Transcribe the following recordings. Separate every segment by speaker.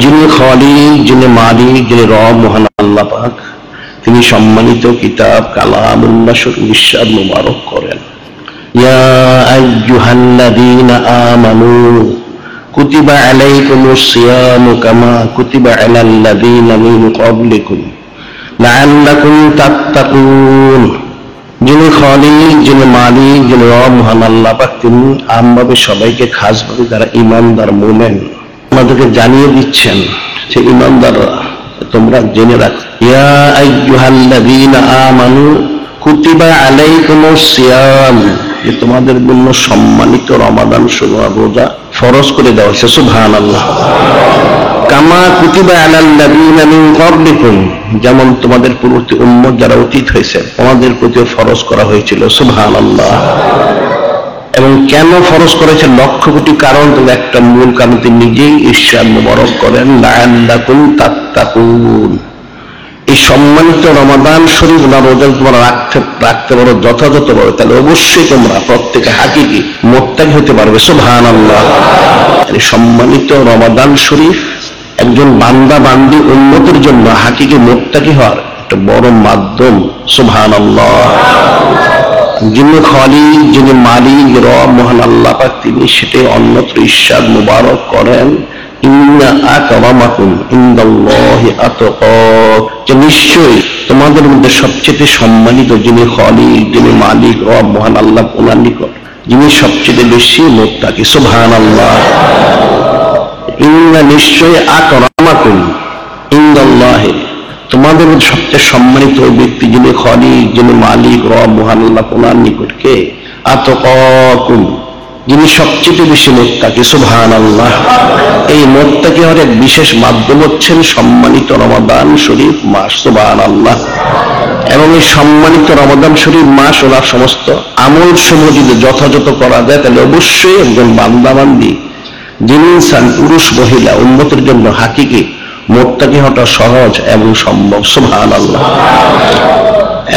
Speaker 1: যিনি খালিক, যিনি মালিক, যিনি রব মহান আল্লাহ পাক, তিনি সম্মানিত কিতাব কালামুল্লাহ শরীফ ইরশাদ মুবারক করেন, ইয়া আইয়ুহাল্লাযীনা আমানু কুতিবা আলাইকুমুস সিয়ামু কামা কুতিবা আলাল্লাযীনা মিন ক্বাবলিকুম লাআল্লাকুম তাত্তাকুন। যিনি খালিক, যিনি মালিক, যিনি রব মহান আল্লাহ পাক, তিনি আমভাবে সবাইকে খাসভাবে যারা ঈমানদার মুমিন আমাদেরকে জানিয়ে দিচ্ছেন যে ঈমানদাররা তোমরা জেনে রাখো, ইয়া আইয়ুহাল্লাযীনা আমানু কুতিবা আলাইকুমুস সিয়াম, যে তোমাদের জন্য সম্মানিত রমাদান রোজা ফরজ করে দেওয়া হয়েছে। সুবহানাল্লাহ। কামা কুতিবা আলাল্লাযীনা মিন ক্বাবলিকুম, যেমন তোমাদের পূর্ববর্তী উম্মত যারা অতীত হয়েছে তোমাদের প্রতিও ফরজ করা হয়েছিল। সুবহানাল্লাহ। এবং কেন ফরজ করেছে? লক্ষ কোটি কারণ, তবে একটা মূল কারণ তিনি নিজেই ইরশাদ মুবারক করেন, লাআল্লাকুম তাত্তাকুন। এই সম্মানিত রমাদান শরীফ না রোজা তোমরা রাখতে পারো যথাযথভাবে, তাহলে অবশ্যই তোমরা প্রত্যেকে হাকিকি মুত্তাকি হতে পারবে। সুবহানাল্লাহ। এই সম্মানিত রমাদান শরীফ একজন বান্দা বান্দি উম্মতের জন্য হাকিকি মুত্তাকি হওয়ার একটা বড় মাধ্যম। সুবহানাল্লাহ। যিনি খালিক, যিনি মালিক, রব মহান আল্লাহ পাক, তিনি সেটাই অন্যত্র ইরশাদ মুবারক করেন, ইন্না আকরামাকুম ইনদাল্লাহি আতকাকুম, যে নিশ্চয়ই তোমাদের মধ্যে সবচেয়ে সম্মানিত যিনি খালিক, যিনি মালিক, রব মহান আল্লাহ, ওনার নিকট যিনি সবচেয়ে বেশি মুত্তাকি। সুবহানাল্লাহ। ইন্না নিশ্চয় আকরামাকুম ইনদাল্লাহি, তোমাদের মধ্যে সবচেয়ে সম্মানিত ওই ব্যক্তি যিনি খালিক, যিনি মালিক, রব মহান আল্লাহ, ওনার নিকট কে? আতকাকুম, যিনি সবচেয়ে বেশি মুত্তাকি। সুবহানাল্লাহ। এই মুত্তাকি হওয়ার এক বিশেষ মাধ্যম হচ্ছেন সম্মানিত রমাদান শরীফ মাস। সুবহানাল্লাহ। এবং এই সম্মানিত রমাদান শরীফ মাস ওনার সমস্ত আমল সমূহ যদি যথাযথ করা যায়, তাহলে অবশ্যই একজন বান্দাবান্দি যিনি ইনসান পুরুষ মহিলা উম্মতের জন্য হাকিকি মুত্তাকি হওয়াটা সহজ এবং সম্ভব। সুবহানাল্লাহ।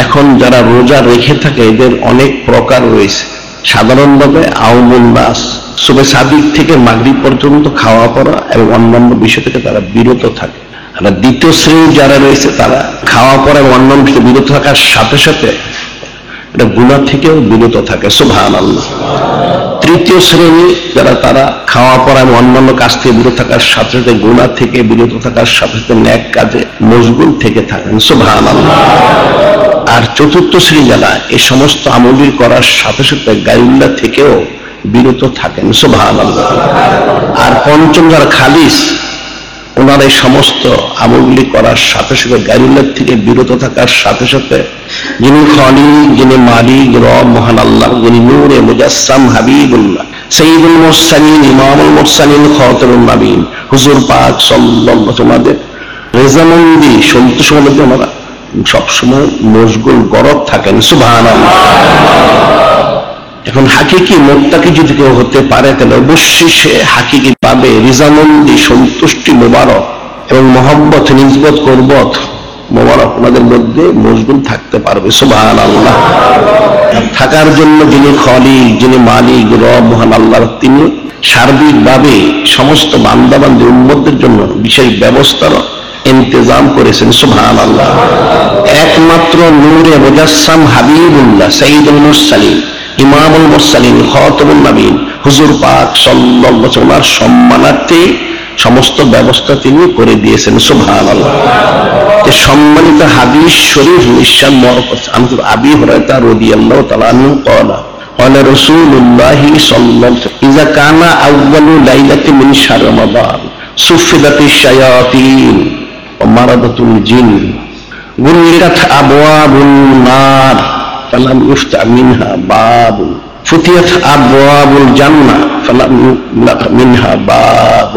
Speaker 1: এখন যারা রোজা রেখে থাকে এদের অনেক প্রকার রয়েছে। সাধারণভাবে আউমুন নাস, সুবহে সাদিক থেকে মাগরিব পর্যন্ত খাওয়া পড়া এবং অন্যান্য বিষয় থেকে তারা বিরত থাকে। আর দ্বিতীয় শ্রেণী যারা রয়েছে তারা খাওয়া পড়া এবং অন্যান্য বিষয়ে বিরত থাকার সাথে সাথে এটা গুনাহ থেকেও বিরত থাকে। সুবহানাল্লাহ। তৃতীয় শ্রেণী যারা তারা খাওয়া পড়া এবং অন্যান্য কাজ থেকে বিরত থাকার সাথে সাথে গুনাহ থেকে বিরত থাকার সাথে সাথে নেক কাজে মশগুল থেকে থাকেন। সুবহানাল্লাহ। আর চতুর্থ শ্রেণী যারা এই সমস্ত আমল করার সাথে সাথে গায়রুল্লাহ থেকেও বিরত থাকেন। সুবহানাল্লাহ। আর পঞ্চম যারা খালিস, ওনারা এই সমস্ত আমলগুলি করার সাথে সাথে গায়রুল্লাহ থেকে বিরত থাকার সাথে সাথে যিনি খালিক, যিনি মালিক, রব মহান আল্লাহ, যিনি নূরে মুজাসসাম হাবিবুল্লাহ, সাইয়্যিদুল মুরসালিন, ইমামুল মুরসালিন, খাতামুন নবীন, হুজুর পাক সাল্লাল্লাহু আলাইহি ওয়াসাল্লাম রেজামন্দি সন্তোষ মধ্যে ওনারা সবসময় মশগুল গরব থাকেন। সুবহানাল্লাহ। এখন হাকিকি মুত্তাকি যদি কেউ হতে পারে তাহলে অবশ্যই সে হাকিকি পাবে রিজামন্দি সন্তুষ্টি মোবারক এবং মহব্বত নিসবত করবত মোবারক ওনাদের মধ্যে মশগুল থাকতে পারবে। সুবহানাল্লাহ। থাকার জন্য যিনি খালিক, যিনি মালিক, রব মহান আল্লাহ, তিনি সার্বিকভাবে সমস্ত বান্দাবান্দি উম্মতের জন্য বিশেষ ব্যবস্থার ইন্তজাম করেছেন। সুবহানাল্লাহ। একমাত্র নূরে মুজাসসাম হাবিবুল্লাহ, সাইয়্যিদুল মুরসালিন, ইমামুল মুরসালিন, খাতামুন নবীন, হুজুর পাক সাল্লাল্লাহু আলাইহি ওয়াসাল্লামের সম্মানার্থে সমস্ত ব্যবস্থা তিনি করে দিয়েছেন। সুবহানাল্লাহ। যে সম্মানিত হাদিস শরীফ ইরশাদ মুবারক আন আবি হুরায়রা রাদিয়াল্লাহু তাআলা আনহু قال قال رسول الله صلى الله عليه وسلم اذا كان اول ليله من شهر رمضان صفدت الشياطين ومرضت الجن غلقت ابواب النار فلم يفتح منها باب فتحت ابواب الجنه فلم يغلق منها باب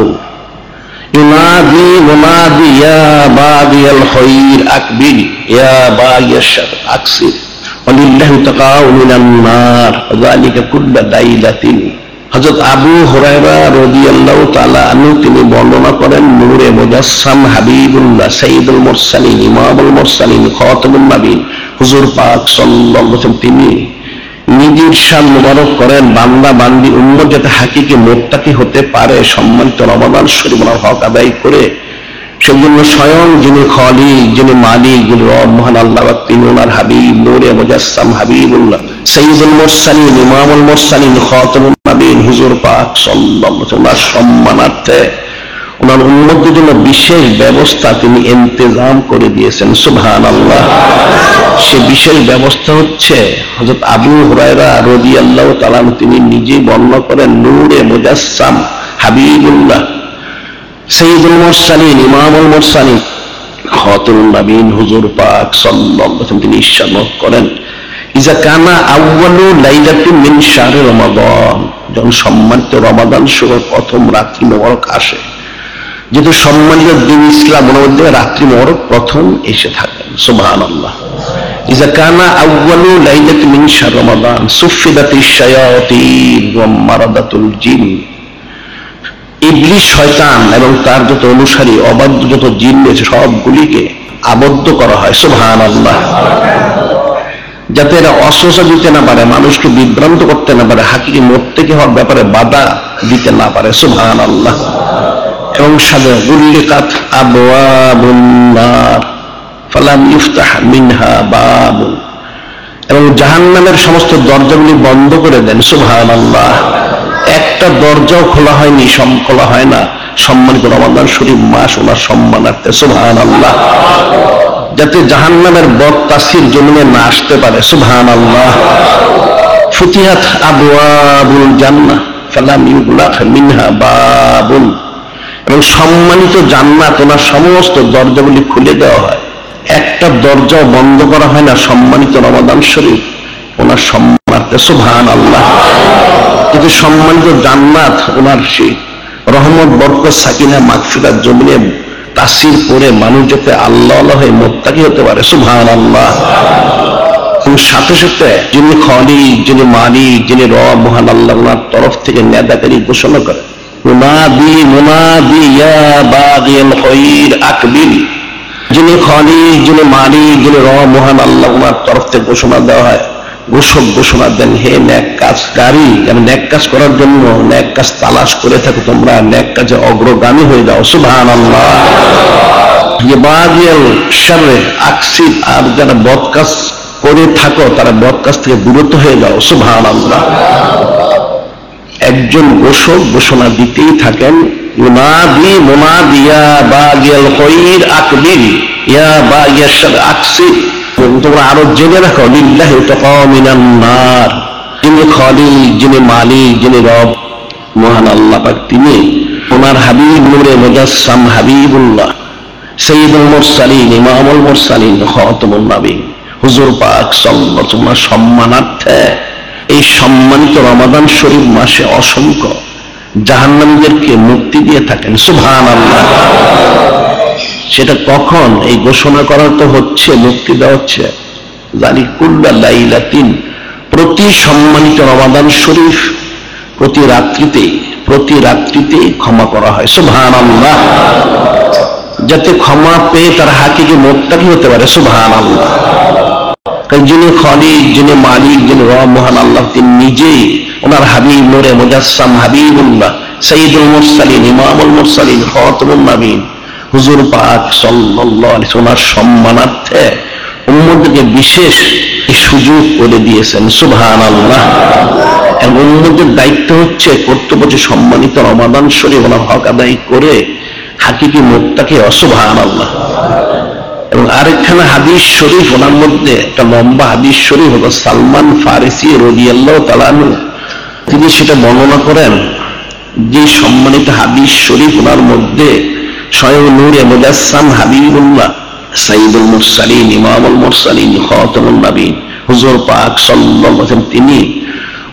Speaker 1: ينادي منادي يا باغي الخير اقبل يا باغي الشر اقصر ولله تقاء من النار ذلك كل ليلة। হযরত আবু হুরায়রা রাদিয়াল্লাহু তাআলা আনহু তিনি বর্ণনা করেন, নূরে মুজাসসাম হাবিবুল্লাহ, সাইয়্যিদুল মুরসালিন, ইমামুল মুরসালিন, খাতামুন নবীন, হুজুর পাক সাল্লাল্লাহু আলাইহি ওয়াসাল্লাম তিনি নিজের শান মুবারক করেন, বান্দা বান্দি উম্মত যাতে হাকিকি মুত্তাকি হতে পারে, সম্মানিত রমাদান শরীফ ওনার হক আদায় করে, সেজন্য স্বয়ং যিনি খালিক, যিনি মালিক, যিনি রব মহান আল্লাহ, তিনি ওনার হাবিব নূরে মুজাসসাম হাবিবুল্লাহ সাইয়্যিদুল মুরসালিন ইমামুল মুরসালিন খাতামুন নবীন হুজুর পাক সাল্লাল্লাহু আলাইহি ওয়াসাল্লাম সম্মানার্থে ওনার উম্মতদের জন্য বিশেষ ব্যবস্থা তিনি ইন্তজাম করে দিয়েছেন। সুবহানাল্লাহ। সে বিশেষ ব্যবস্থা হচ্ছে হযরত আবু হুরায়রা রাদিয়াল্লাহু তাআলা তিনি নিজেই বর্ণনা করেন, নূরে মুজাসসাম হাবিবুল্লাহ সাইয়্যিদুল মুরসালিন ইমামুল মুরসালিন খাতামুন নবীন হুজুর পাক সাল্লাল্লাহু আলাইহি ওয়াসাল্লাম তিনি ইরশাদ করেন, ইজা কানা আউয়ালু লাইলাতিন মিন শাহরি রমাদান, যখন সম্মানিত রমাদান শুরুর প্রথম রাত্রি মোবারক আসে, যেহেতু সম্মানিত দিন ইসলাম ওর মধ্যে রাত্রি মোবারক প্রথম এসে থাকেন। সুবহানাল্লাহ। ইজা কানা আউয়ালু লাইলাতিন মিন শাহরি রমাদান সুফিদাতিশ শায়াতিন ওয়া মারাদাতুল জিন, ইবলিস শয়তান এবং তার যত অনুসারী অবাধ্য যত জিন রয়েছে সবগুলিকে আবদ্ধ করা হয়। সুবহানাল্লাহ। যাতে এরা অসহসা দিতে না পারে, মানুষকে বিভ্রান্ত করতে না পারে, হাকিকি মুত্তাকি হওয়ার ব্যাপারে বাধা দিতে না পারে। সুবহানাল্লাহ। এবং সাথে গুল্লিকাত আবওয়াবুন নার ফালাম ইফতাহ মিনহা বাবুন, এবং জাহান্নামের সমস্ত দরজাগুলি বন্ধ করে দেন। সুবহানাল্লাহ। একটা দরজাও খোলা হয়নি, খোলা হয় না সম্মানিত রমাদান শরীফ মাস ওনার সম্মানার্থে। সুবহানাল্লাহ। যাতে জাহান্নামের বদ তাসির জমিনে না আসতে পারে। সুবহানাল্লাহ। ফুতিহাত আবওয়াবুল জান্নাহ ফালাম ইউগলাক মিনহা বাবুন, এবং সম্মানিত জান্নাত ওনার সমস্ত দরজাগুলি খুলে দেওয়া হয়, একটা দরজাও বন্ধ করা হয় না সম্মানিত রমাদান শরীফ ওনার সম্মানার্থে। সুবহানাল্লাহ। কিন্তু সম্মানিত জান্নাত ওনার সেই রহমত বরকত সাকিনা মাগফিরাত জমিনে তাসির করে মানুষ যাতে আল্লাহ আল্লাহ হয়ে মুত্তাকি হতে পারে। সুবহানাল্লাহ। সাথে সাথে যিনি খালিক, যিনি মালিক, যিনি রব মহান আল্লাহ ওনার তরফ থেকে নেদাকারী ঘোষণা করে, মুনাদি মুনাদি ইয়া বাগিয়াল খায়র আকবিল, যিনি খালিক, যিনি মালিক, যিনি রব মহান আল্লাহ ওনার তরফ থেকে ঘোষণা দেওয়া হয়, ঘোষক ঘোষণা দেন, হে নেক কাজকারী, আমি নেক কাজ করার জন্য নেক কাজ তালাশ করে থাকো, তোমরা নেক কাজে অগ্রগামী হয়ে যাও। সুবহানাল্লাহ। ইবাদিয়াল শাররে আকসিদ, আর যারা বদ কাজ করে থাকো তারা বদ কাজ থেকে বিরত হয়ে যাও। সুবহানাল্লাহ। একজন ঘোষক ঘোষণা দিতেই থাকেন, ইউনাদি মুনাদিয়া বাগিয়াল খায়র আকবিল ইয়া বাগিয়াশ শার আকসিদ, তোমরা আরো জেনে রাখো, লিল্লাহি তাকা মিনান নার, যিনি খালিক, যিনি মালিক, যিনি রব মহান আল্লাহ পাক, তিনি ওনার হাবিব নূরে মুজাসসাম হাবিবুল্লাহ সাইয়্যিদুল মুরসালিন ইমামুল মুরসালিন খাতামুন নবীন হুজুর পাক সাল্লাল্লাহু আলাইহি ওয়াসাল্লাম সম্মানার্থে এই সম্মানিত রমাদান শরীফ মাসে অসংখ্য জাহান্নামীদেরকে মুক্তি দিয়ে থাকেন। সুবহানাল্লাহ। সেটা কখন এই ঘোষণা করা তো হচ্ছে, মুক্তি দেওয়া হচ্ছে জালিকুল্লা লাইলাতিন, প্রতি সম্মানিত রমাদান শরীফ প্রতি রাত্রিতেই ক্ষমা করা হয়। সুবহানাল্লাহ। যাতে ক্ষমা পেয়ে তারা হাকিকি মুত্তাকি হতে পারে। সুবহানাল্লাহ। যিনি খালিক, যিনি মালিক, যিনি রব মহান আল্লাহ, তিনি নিজেই ওনার হাবিব নূরে মুজাসসাম হাবিবুল্লাহ সাইয়্যিদুল মুরসালিন ইমামুল মুরসালিন খাতামুন নবীন হুজুর পাক সাল্লাল্লাহু আলাইহি ওয়াসাল্লাম সম্মানার্থে উম্মতকে বিশেষ সুযোগ করে দিয়েছেন। সুবহানাল্লাহ। এবং উম্মতের দায়িত্ব হচ্ছে, কর্তব্য হচ্ছে সম্মানিত রমাদান শরীফ ওনার হক আদায় করে হাকিকি মুত্তাকি। সুবহানাল্লাহ। এবং আরেকখানা হাদিস শরীফ ওনার মধ্যে একটা লম্বা হাদিস শরীফ হলো সালমান ফারিসি রাদিয়াল্লাহু তাআলা আনহু, তিনি সেটা বর্ণনা করেন যে সম্মানিত হাদিস শরীফ ওনার মধ্যে স্বয়ং নূরে মুজাসসাম হাবিবুল্লাহ সাইয়্যিদুল মুরসালিন ইমামুল মুরসালিন খাতামুন নবীন হুজুর পাক সাল্লাল্লাহু আলাইহি ওয়াসাল্লাম তিনি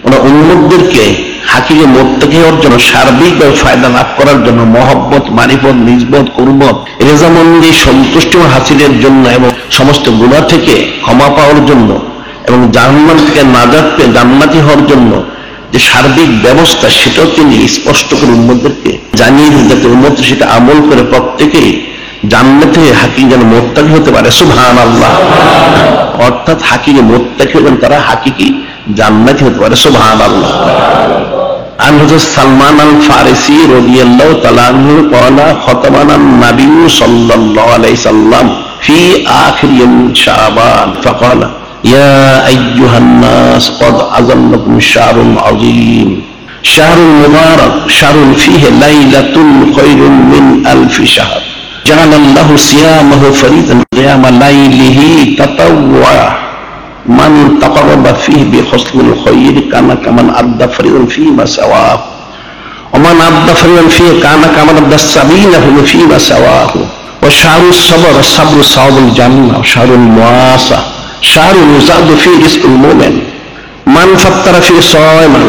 Speaker 1: ওনার উম্মতদেরকে হাকিকি মুত্তাকি হওয়ার জন্য, সার্বিকভাবে ফায়দা লাভ করার জন্য, মহব্বত, মারিফত, নিজবত, কুরবত, রেজামন্দি, সন্তুষ্টি হাসিলের জন্য এবং সমস্ত গুনাহ থেকে ক্ষমা পাওয়ার জন্য এবং জাহান্নাম থেকে নাজাত পেয়ে জান্নাতি হওয়ার জন্য যে সার্বিক ব্যবস্থা, সেটাও তিনি স্পষ্ট করে উম্মতদেরকে জানিয়ে দিন, যাতে উম্মত সেটা আমল করে প্রত্যেকেই জান্নাতে হাকিকি যেন মুত্তাকি হতে পারে। সুবহানাল্লাহ। অর্থাৎ হাকিকি মুত্তাকি হবেন তারা হাকিকি জান্নাতি হতে পারে। সুবহানাল্লাহ। عن حضرت سلمان الفارسي رضي الله تعالى عنه قال خطبنا النبي صلى الله عليه وسلم في آخر يوم شعبان فقال يا أيها الناس قد أظلكم شهر عظيم شهر مبارك شهر فيه ليلة خير من ألف شهر جعل الله صيامه فريضة قيام ليله تطوعا من تقرب فيه بحسن الخير كان كمن أدى فريضا فيما سواه ومن أدى فريضا فيه كان كمن أدى سبيله فيما سواه وشهر الصبر الصبر صواب الجنة وشهر المواساة شهر يزاد فيه رزق المؤمن من فطر فيه صائما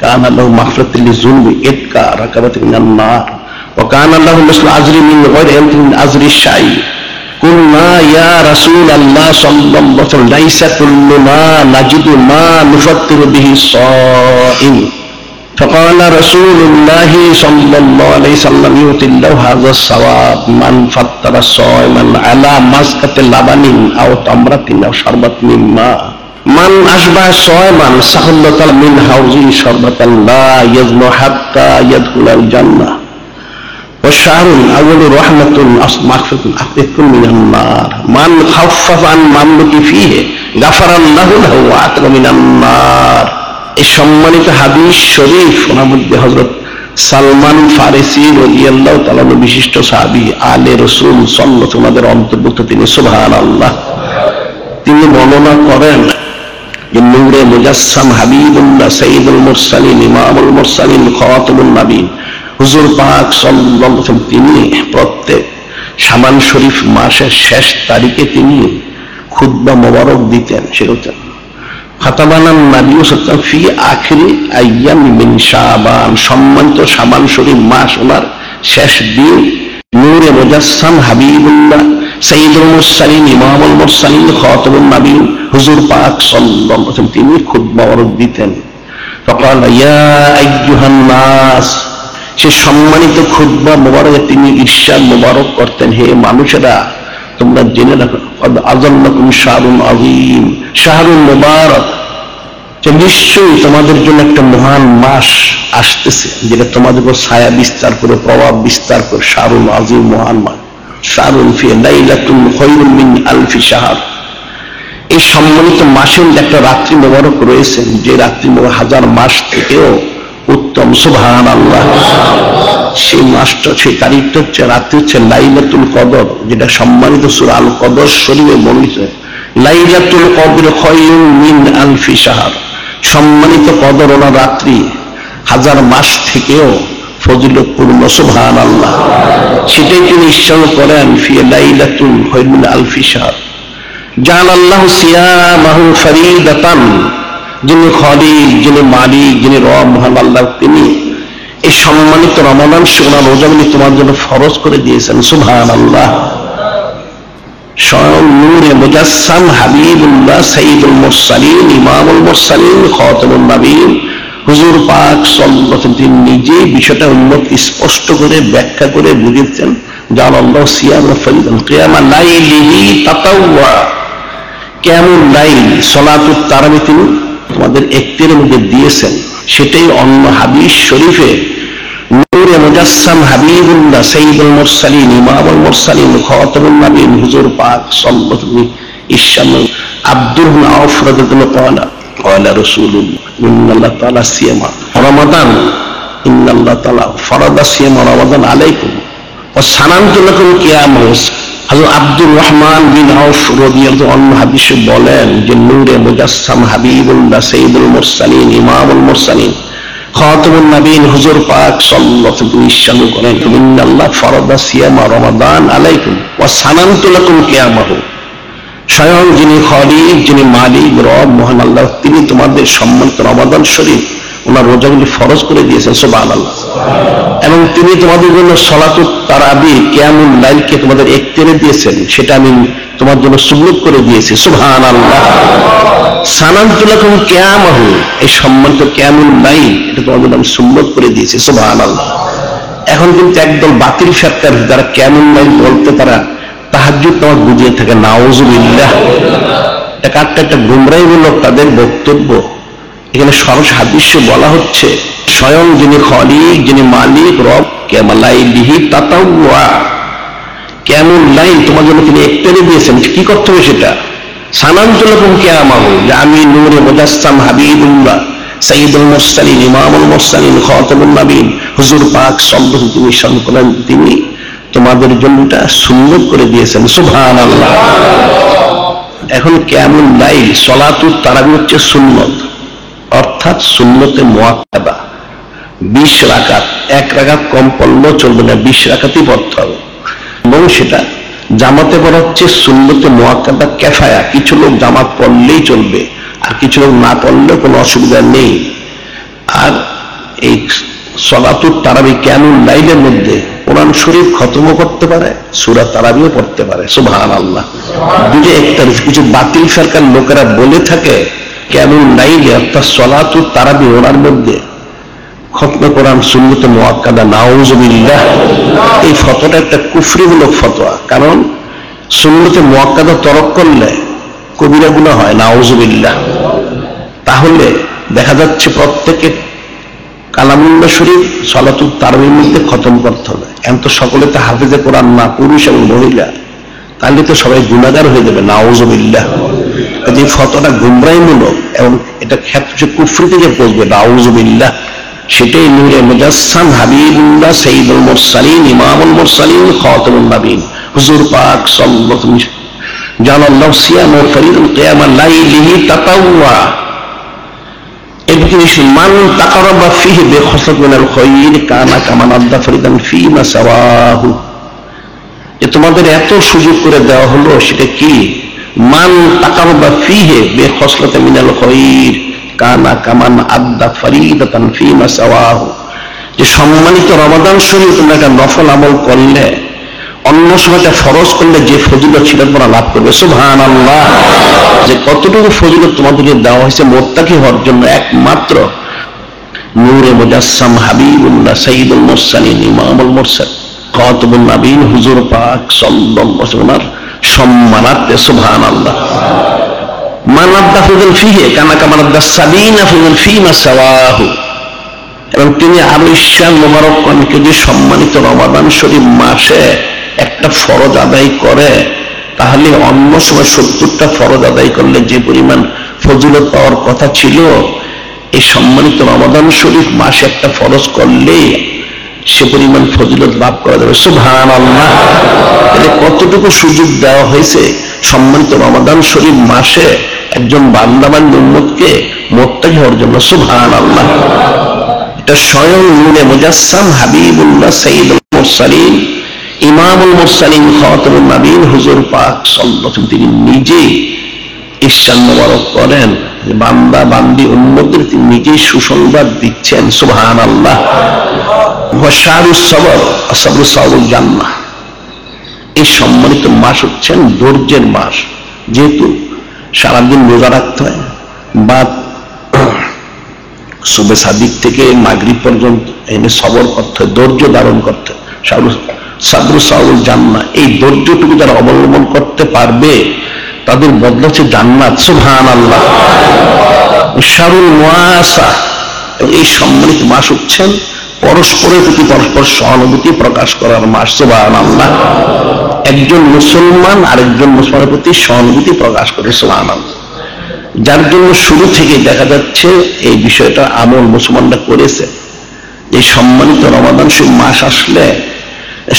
Speaker 1: كان له مغفرة للذنوب إتقى ركبة من النار وكان له مثل أجر من غير علم من أجر الشيء قلنا يا رسول الله صلى الله عليه وسلم ليس كل ما نجد ما نفطر به الصائم فقال رسول الله صلى الله عليه وسلم يؤتي الله هذا الثواب من فطر صائما على مسكة لبن أو تمرة أو شربة من ماء من أشبع صائما سقى الله تعالى من حوضه شربة لا يظمأ حتى يدخل الجنة والشهر الأول رحمة مغفرة أخذ من النار من خفف عن مملوك فيه غفر الله له وعتق من النار। এই সম্মানিত হাদিস শরীফ ওনার মধ্যে হযরত সালমান ফারিসি রাদিয়াল্লাহু তাআলা বিশিষ্ট সাহাবী আলে রাসূল সাল্লাল্লাহু আলাইহি ওয়াসাল্লামের অন্তর্ভুক্ত তিনি। সুবহানাল্লাহ। তিনি বর্ণনা করেন যে নূরে মুজাসসাম হাবিবুল্লাহ সাইয়্যিদুল মুরসালিন ইমামুল মুরসালিন খাতামুন নবীন হুজুর পাক সাল্লাল্লাহু আলাইহি ওয়াসাল্লাম তিনি প্রত্যেক শাবান শরীফ মাসের শেষ তারিখে তিনি খুতবা মোবারক দিতেন। সেটা খাতাবানান নবী সাল্লাল্লাহু আলাইহি ওয়াসাল্লাম ফি আখিরি আইয়াম মিন শাবান সম্মানিত শাবান শরীফ মাস ওনার শেষ দিন নূরে মুজাসসাম হাবিবুল্লাহ সাইয়্যিদুল মুরসালিন ইমামুল মুরসালিন খাতামুন নবীন হুজুর পাক সাল্লাল্লাহু আলাইহি ওয়াসাল্লাম তিনি খুতবা মোবারক দিতেন। فقال يا أيها الناس সে সম্মানিত খুতবা মোবারকে তিনি ইরশাদ মোবারক করতেন, হে মানুষেরা তোমরা জেনে রাখো কদ আযাল্লাকুম শাহরুন আযীম শাহরুন মুবারক, যে নিশ্চয়ই তোমাদের জন্য একটা মহান মাস আসতেছে যেটা তোমাদের উপর ছায়া বিস্তার করে প্রভাব বিস্তার করে। শাহরুন আযীম মহান মাস, শাহরুন ফি লাইলাতুন খায়রুম মিন আলফি শাহর। এই সম্মানিত মাসের একটা রাত্রি মোবারক রয়েছে যে রাত্রি মোবারক হাজার মাস থেকেও উত্তম। সুবহানাল্লাহ। সেই মাসটা সেই তারিখটা হচ্ছে রাত্রি হচ্ছে লাইলাতুল কদর, যেটা সম্মানিত সূরা আল কদর শরীফে বর্ণিত। লাইলাতুল কদর খায়রুম মিন আলফি শাহর, সম্মানিত কদর ওনার রাত্রি হাজার মাস থেকেও ফজিলতপূর্ণ। সুবহানাল্লাহ। সেটাই তিনি ইরশাদ করেন ফি লাইলাতুল খায়রুম মিন আলফি শাহর জাআলাল্লাহু সিয়ামাহু ফরিদাতান, যিনি খলিক, যিনি মালিক, যিনি রব মহান আল্লাহ, তিনি এই সম্মানিত রমাদান ওনার রোজাগুলি তোমার জন্য ফরজ করে দিয়েছেন। সুবহানাল্লাহ। স্বয়ং নূরে মুজাসসাম হাবিবুল্লাহ সাইয়্যিদুল মুরসালিন ইমামুল মুরসালিন খাতামুন নবীন হুজুর পাক সাল্লাল্লাহু আলাইহি ওয়াসাল্লাম তিনি নিজেই বিষয়টা উম্মতকে স্পষ্ট করে ব্যাখ্যা করে বুঝিয়েছেন। জাআলাল্লাহু সিয়ামা ফরিদাতান কিয়ামা লাইলিহি তাতাওয়া, কিয়ামুল লাইল সালাতুত তারাবি তিনি তোমাদের একটির মধ্যে দিয়েছেন। সেটাই অন্য হাদিস শরীফে নূরে মুজাসসাম হাবিবুল্লাহ সাইয়্যিদুল মুরসালিন ইমামুল মুরসালিন খাতামুন নবীন হুজুর পাক সাল্লাল্লাহু আলাইহি ওয়াসাল্লাম ইরশাদ আব্দুর ইবনে আওফ রাদিয়াল্লাহু তাআলা قال رسول الله إن الله تعالى صيام رمضان إن الله تعالى فرض صيام رمضان عليكم وسننت لكم قيامه। হযরত আব্দুর রহমান বিন আওফ রাদিয়াল্লাহু আনহু হাদিসে বলেন যে নূরে মুজাসসাম হাবিবুল্লাহ সাইয়্যিদুল মুরসালিন ইমামুল মুরসালিন খাতামুন নবীন হুজুর পাক সাল্লাল্লাহু আলাইহি ওয়াসাল্লাম ইরশাদ করেন ইন্নাল্লাহ ফারাদা সিয়াম রমাদান আলাইকুম ওয়া সানানতু লাকুম কিয়ামাহু, স্বয়ং যিনি খলিক, যিনি মালিক, রব মহান আল্লাহ, তিনি তোমাদের সম্মানিত রমাদান শরীফ ওনার রোজাগুলি ফরজ করে দিয়েছেন। সুবহানাল্লাহ। এবং তিনি তোমাদের জন্য সালাতুত তারাবি কিয়ামুল লাইলকে তোমাদের একটিরে দিয়েছেন, সেটা আমি তোমার জন্য সুন্নত করে দিয়েছি। সুবহানাল্লাহ। সানানতু লাকুম কিয়ামাহু, এই সম্মানিত কিয়ামুল লাইল এটা তোমাদের জন্য আমি সুন্নত করে দিয়েছি। সুবহানাল্লাহ। এখন কিন্তু একদল বাতিল ফিরকার যারা কিয়ামুল লাইল বলতে তারা তাহাজ্জুদ নামাজ বুঝিয়ে থাকে, নাউযুবিল্লাহ। একটা গুমরাহিমূলক তাদের বক্তব্য। এখানে সরস হাদিসে বলা হচ্ছে স্বয়ং যিনি খলিক, যিনি মালিক, রব, কেমালাইলিহি তাতাওয়া, কেমন লাইন তোমার জন্য তিনি একটারে দিয়েছেন। কি করতে হবে সেটা? সানান্তলকুম কিয়ামাহু, যে আমি নূরে মুজাসসাম হাবিবুল্লাহ সাইয়্যিদুল মুরসালিন ইমামুল মুরসালিন খাতামুন নবীন হুজুর পাক সাল্লাল্লাহু আলাইহি ওয়াসাল্লাম তিনি তোমাদের জন্য সুন্নাত করে দিয়েছেন। সুবহানাল্লাহ। এখন কিয়ামুল লাইল সালাতুত তারাবি হচ্ছে সুন্নত, অর্থাৎ সুন্নতে মুআক্কাদা। 20 রাকাত, এক রাকাত কম পড়লেও চলবে না, 20 রাকাতই পড়তে হবে। এবং সেটা জামাতে পড়া হচ্ছে সুন্নতে মুআক্কাদা কিফায়া, কিছু লোক জামাত পড়লেই চলবে, আর কিছু লোক না পড়লেও কোনো অসুবিধা নেই। আর এই সালাতুত তারাবি কিয়ামুল লাইলের মধ্যে কোরআন শরীফ খতমও করতে পারে, সূরা তারাবিও পড়তে পারে। সুবহানাল্লাহ। দুটো একটা কিছু বাতিল ফেরকার লোকেরা বলে থাকে কিয়ামুল লাইলে অর্থাৎ সালাতুত তারাবি ওনার মধ্যে খতমে কোরআন সুন্নতে মুআক্কাদা, নাউযুবিল্লাহ। এই ফতোয়াটা একটা কুফরিমূলক ফতোয়া, কারণ সুন্নতে মুআক্কাদা তরক করলে কবিরা গুনাহ হয়, নাউযুবিল্লাহ। তাহলে দেখা যাচ্ছে প্রত্যেকে কালামুল্লাহ শরীফ সালাতুত তারাবির মধ্যে খতম করতে হবে। এখন তো সকলে তো হাফেজে কোরআন না, পুরুষ এবং মহিলা, তাহলে তো সবাই গুনাহগার হয়ে যাবে, নাউযুবিল্লাহ। এই ফতোয়াটা গুমরাহিমূলক এবং এটা ক্ষেত্রে কুফরি থেকে পড়বে, নাউযুবিল্লাহ। সেটাই নূরে মুজাসসাম হাবিবুল্লাহ সাইয়্যিদুল মুরসালিন ইমামুল মুরসালিন খাতামুন নবীন হুজুর পাক সাল্লাল্লাহু আলাইহি ওয়াসাল্লাম জানাল্লাহু সিয়ামু ফরিদুল কিয়ামা লাইলিহি তাতাওয়া। মান তাকারাবা ফিহি বিখসলাত মিনাল খায়র কানা কামান আদা ফরিদান ফিমা সাওয়াহু। যে তোমাদের এত সুযোগ করে দেওয়া হলো, সেটা কি? মান তাকারাবা ফিহি বিখসলাত মিনাল খায়র কানা কামান আদা ফরিদাতান ফিমা সাওয়াহু। যে সম্মানিত রমাদান শরীফ তোমরা একটা নফল আমল করলে, অন্য সময়টা ফরজ করলে যে ফজিলত সেটা তোমরা লাভ করবে। সুবহানাল্লাহ। যে কতটুকু ফজিলত তোমাদেরকে দেওয়া হয়েছে মুত্তাকি হওয়ার জন্য, একমাত্র নূরে মুজাসসাম হাবিবুল্লাহ সাইয়্যিদুল মুরসালিন ইমামুল মুরসালিন খাতামুন নবীন হুজুর পাক সাল্লাল্লাহু আলাইহি ওয়াসাল্লাম সম্মানার্থে। সুবহানাল্লাহ। মানাদ্দা ফিল ফিহি কানা কামানাদ্দা সাবিনা ফিল ফিমা সাওয়াহু। এবং তিনি আরো ঈশান মোবারক কনকে যে সম্মানিত রমাদান শরীফ মাসে একটা ফরজ আদায় করে, তাহলে অন্য সময় 70টা ফরজ আদায় করলে যে পরিমাণ ফজিলত পাওয়ার কথা ছিল, এই সম্মানিত রমাদান শরীফ মাসে একটা ফরজ করলে সে পরিমাণ ফজিলত লাভ করা যাবে। সুবহানাল্লাহ। তাহলে কতটুকু সুযোগ দেওয়া হয়েছে সম্মানিত রমাদান শরীফ মাসে একজন বান্দাবান্দি উম্মতকে মুত্তাকি হওয়ার জন্য। সুবহানাল্লাহ। এটা স্বয়ং নূরে মুজাসসাম হাবিবুল্লাহ সাইয়্যিদুল মুরসালিন ইমামুল মুরসালিন খাতামুন নবীন হুজুর পাক সাল্লাল্লাহু আলাইহি ওয়াসাল্লাম তিনি নিজেই ঈশান মোবারক করেন, বান্দা বান্দি উম্মতের তিনি নিজেই সুসংবাদ দিচ্ছেন। সুবহানাল্লাহ। ওয়া শাহরুস সবর আসবরু সাউল জান্নাহ। এই সম্মানিত মাস হচ্ছেন ধৈর্যের মাস। যেহেতু সারাদিন রোজা রাখতে হয় বা সুবে সাদিক থেকে মাগরিব পর্যন্ত এনে সবর করতে হয়, ধৈর্য ধারণ করতে হয়। সাদরু সাউল জান্নাহ, এই ধৈর্যটুকু যারা অবলম্বন করতে পারবে তাদের বদলা হচ্ছে জান্নাত। সুবহানাল্লাহ। শাহরুল মুআসা, এই সম্মানিত মাস হচ্ছেন পরস্পরের প্রতি পরস্পর সহানুভূতি প্রকাশ করার মাস। সুবহানাল্লাহ। একজন মুসলমান আরেকজন মুসলমানের প্রতি সহানুভূতি প্রকাশ করে। সুবহানাল্লাহ। যার জন্য শুরু থেকে দেখা যাচ্ছে এই বিষয়টা আমল মুসলমানরা করেছে। এই সম্মানিত রমাদান শরীফ মাস আসলে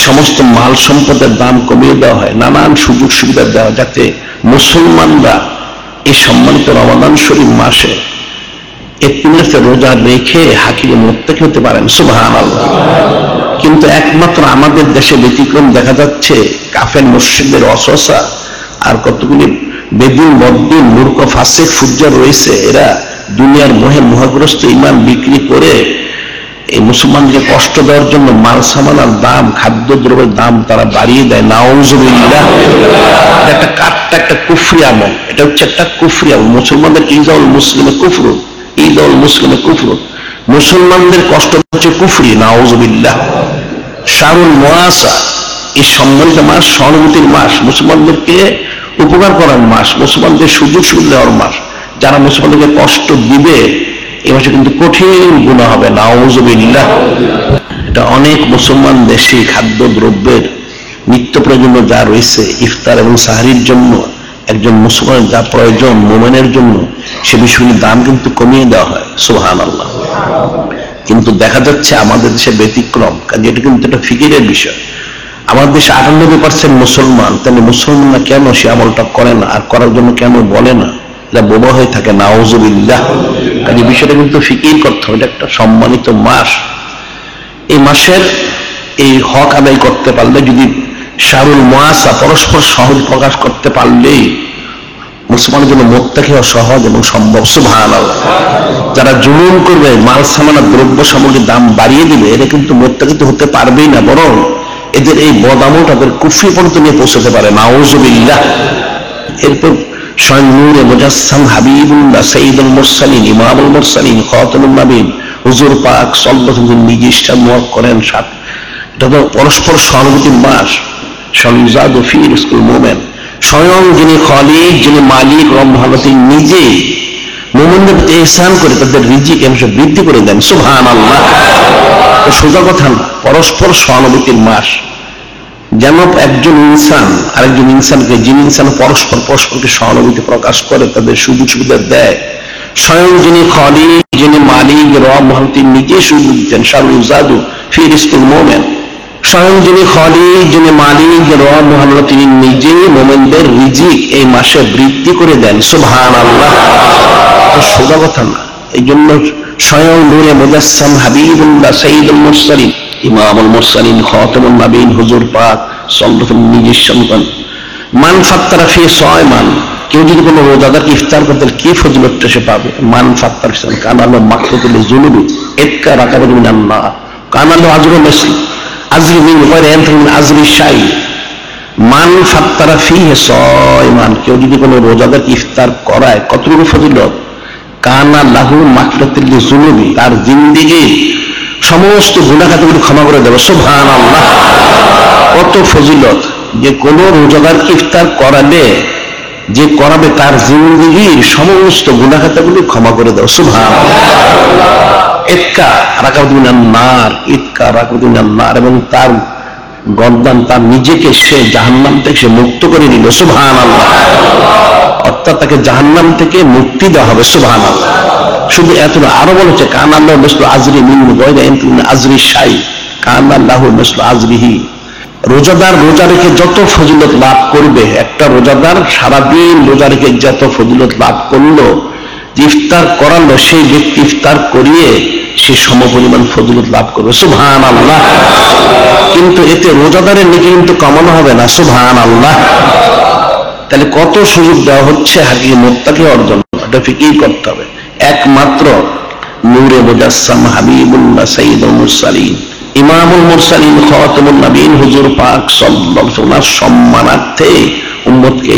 Speaker 1: সমস্ত মাল সম্পদের দাম কমিয়ে দেওয়া হয়, নানান সুযোগ সুবিধা দেওয়া, যাতে মুসলমানরা এই সম্মানিত রমাদান শরীফ মাসে একটি রোজা রেখে হাকিমে মুত্তাকি হতে পারেন। সুবহানাল্লাহ। কিন্তু একমাত্র আমাদের দেশে ব্যতিক্রম দেখা যাচ্ছে, কাফের মুশরিকদের অসওয়াসা আর কতগুলি বেদিন বদ্দিন মূর্খ ফাসিক ফুজ্জার রয়েছে, এরা দুনিয়ার মোহে মোহগ্রস্ত ইমান বিক্রি করে এই মুসলমানকে কষ্ট দেওয়ার জন্য মাল সামানার দাম, খাদ্য দ্রব্যের দাম তারা বাড়িয়ে দেয়। নাউযুবিল্লাহ। এটা একটা কুফরি আমল, এটা হচ্ছে একটা কুফরি আমল। মুসলমানদের ইজাউল মুসলিমে কুফর, ইজাউল মুসলিমে কুফর, মুসলমানদের কষ্ট হচ্ছে কুফরি। নাউযুবিল্লাহ। শাহরুল মুআসা, এই সম্মানিত মাস সহানুভূতির মাস, মুসলমানদেরকে উপকার করার মাস, মুসলমানদের সুযোগ সুবিধা দেওয়ার মাস। যারা মুসলমানদেরকে কষ্ট দিবে এই মাসে কিন্তু কঠিন গুনাহ হবে, নাউযুবিল্লাহ। এটা অনেক মুসলমান দেশে খাদ্য দ্রব্যের নিত্য প্রয়োজনীয় যা রয়েছে ইফতার এবং সাহরির জন্য একজন মুসলমানের যা প্রয়োজন মুমিনের জন্য সে বিষয়গুলির দাম কিন্তু কমিয়ে দেওয়া হয়, সুবহানাল্লাহ। কিন্তু দেখা যাচ্ছে আমাদের দেশে ব্যতিক্রম, কাজে এটা কিন্তু একটা ফিকিরের বিষয়। আমাদের দেশে 98% মুসলমান, তাহলে মুসলমানরা কেন সে আমলটা করে না আর করার জন্য কেন বলে না? এটা বোবা হয়ে থাকে, নাউযুবিল্লাহ। কাজে বিষয়টা কিন্তু ফিকির করতে হবে। এটা একটা সম্মানিত মাস। এই মাসের এই হক আদায় করতে পারলে, যদি শাহরুল মুআসা পরস্পর সহজ প্রকাশ করতে পারলেই মুসলমানের জন্য মুত্তাকি হওয়া সহজ এবং সম্ভব, সুবহানাল্লাহ। যারা জুলুম করবে, মাল সামানা দ্রব্য সামগ্রীর দাম বাড়িয়ে দিবে, এরা কিন্তু মুত্তাকি তো হতে পারবেই না, বরং এদের এই বদামল তাদের কুফরি পর্যন্ত নিয়ে পৌঁছতে পারে, নাউযুবিল্লাহ। এরপর স্বয়ং নূরে মুজাসসাম হাবিবুল্লাহ সাইয়্যিদুল মুরসালিন ইমামুল মুরসালিন খাতামুন নবীন হুজুর পাক সাল্লাল্লাহু আলাইহি ওয়াসাল্লাম নিজে ইসলাম করেন। এটা তো পরস্পর সহানুভূতির মাস, সলিজাদু ফি রিজকুল মুমিন। স্বয়ং যিনি খালিক, যিনি মালিক রব্বুল তিনি নিজে মুমিনদের প্রতি ইহসান করে তাদের রিজিক বৃদ্ধি করে দেন, সুবহানাল্লাহ। সোজা কথা না, পরস্পর সহানুভূতির মাস। যেন একজন ইনসান আরেকজন ইনসানকে, যিনি ইনসান পরস্পরকে সহানুভূতি প্রকাশ করে তাদের সুযোগ সুবিধা দেয়, স্বয়ং যিনি খালিক, যিনি মালিক রব্বুল তিনি নিজে সুযোগ দিচ্ছেন, শারুজাদু ফি রিজকুল মুমিন। স্বয়ং যিনি খালিক, যিনি মালিক রব্বুল তিনি নিজে মুমিনদের রিজিক এই মাসে বৃদ্ধি করে দেন, সুবহানাল্লাহ। সোজা কথা না। এই জন্য স্বয়ং নূরে মুজাসসাম হাবিবুল্লাহ সাইয়্যিদুল মুরসালিন ইমামুল মুরসালিন খাতামুন নবীন হুজুর পাক সাল্লাল্লাহু আলাইহি ওয়াসাল্লাম নিজে সম্মান মান ফাত্তারা ফি সায়মান। কেউ যদি কোনো রোজাদারকে ইফতার করতে কি ফজিলতটা সে পাবে? মান ফাত্তারা ফি কানাল মাগফিরাতুল যুনুবি ইতকা রাকাবাতুন মিনান নার কানাল আজরু মিসল আজরি মিন গায়রি আনতুম আজরি শাই। মান ফাত্তারা ফি সায়মান, কেউ যদি কোনো রোজাদারকে ইফতার করায় কতটুকু ফজিলত? কানা লাহু মাগফিরাতুল যুনুবি, তার জিন্দেগীর সমস্ত গুনাহ খাতাগুলো ক্ষমা করে দেবে, সুবহানাল্লাহ। কত ফজিলত! যে কোন রোজাদারকে ইফতার করাবে, যে করাবে তার জিন্দেগীর সমস্ত গুনাহ খাতাগুলো ক্ষমা করে দেবে, সুবহানাল্লাহ। ইতকা রাকাবাতুন মিনান নার, ইতকা রাকাবাতুন মিনান নার, এবং তার গর্দান, তার নিজেকে সে জাহান্নাম থেকে সে মুক্ত করে নিল, সুবহানাল্লাহ। অর্থাৎ তাকে জাহান্নাম থেকে মুক্তি দেওয়া হবে, সুবহানাল্লাহ। শুধু এত না, আরো বলেছে কানাল্লাহু মিসলু আজরি মিন গায়রি আনতুম আজরি শাই কানাল্লাহু মিসলু আজরিহি। রোজাদার রোজা রেখে যত ফজিলত লাভ করবে, একটা রোজাদার সারাদিন রোজা রেখে যত ফজিলত লাভ করলো, ইফতার করালো, সেই ব্যক্তি ইফতার করিয়ে সে সমপরিমাণ ফজিলত লাভ করবে, সুবহানাল্লাহ। কিন্তু এতে রোজাদারের নেকি কিন্তু কমানো হবে না, সুবহানাল্লাহ। তাহলে কত সুযোগ দেওয়া হচ্ছে হাকিকি মুত্তাকি অর্জন, এটা ফিকির করতে হবে। একমাত্র নূরে মুজাসসাম হাবিবুল্লাহ সাইয়্যিদুল মুরসালিন ইমামুল মুরসালিন খাতামুন নবীন হুজুর পাক সাল্লাল্লাহু আলাইহি ওয়াসাল্লাম সম্মানার্থে উম্মতকে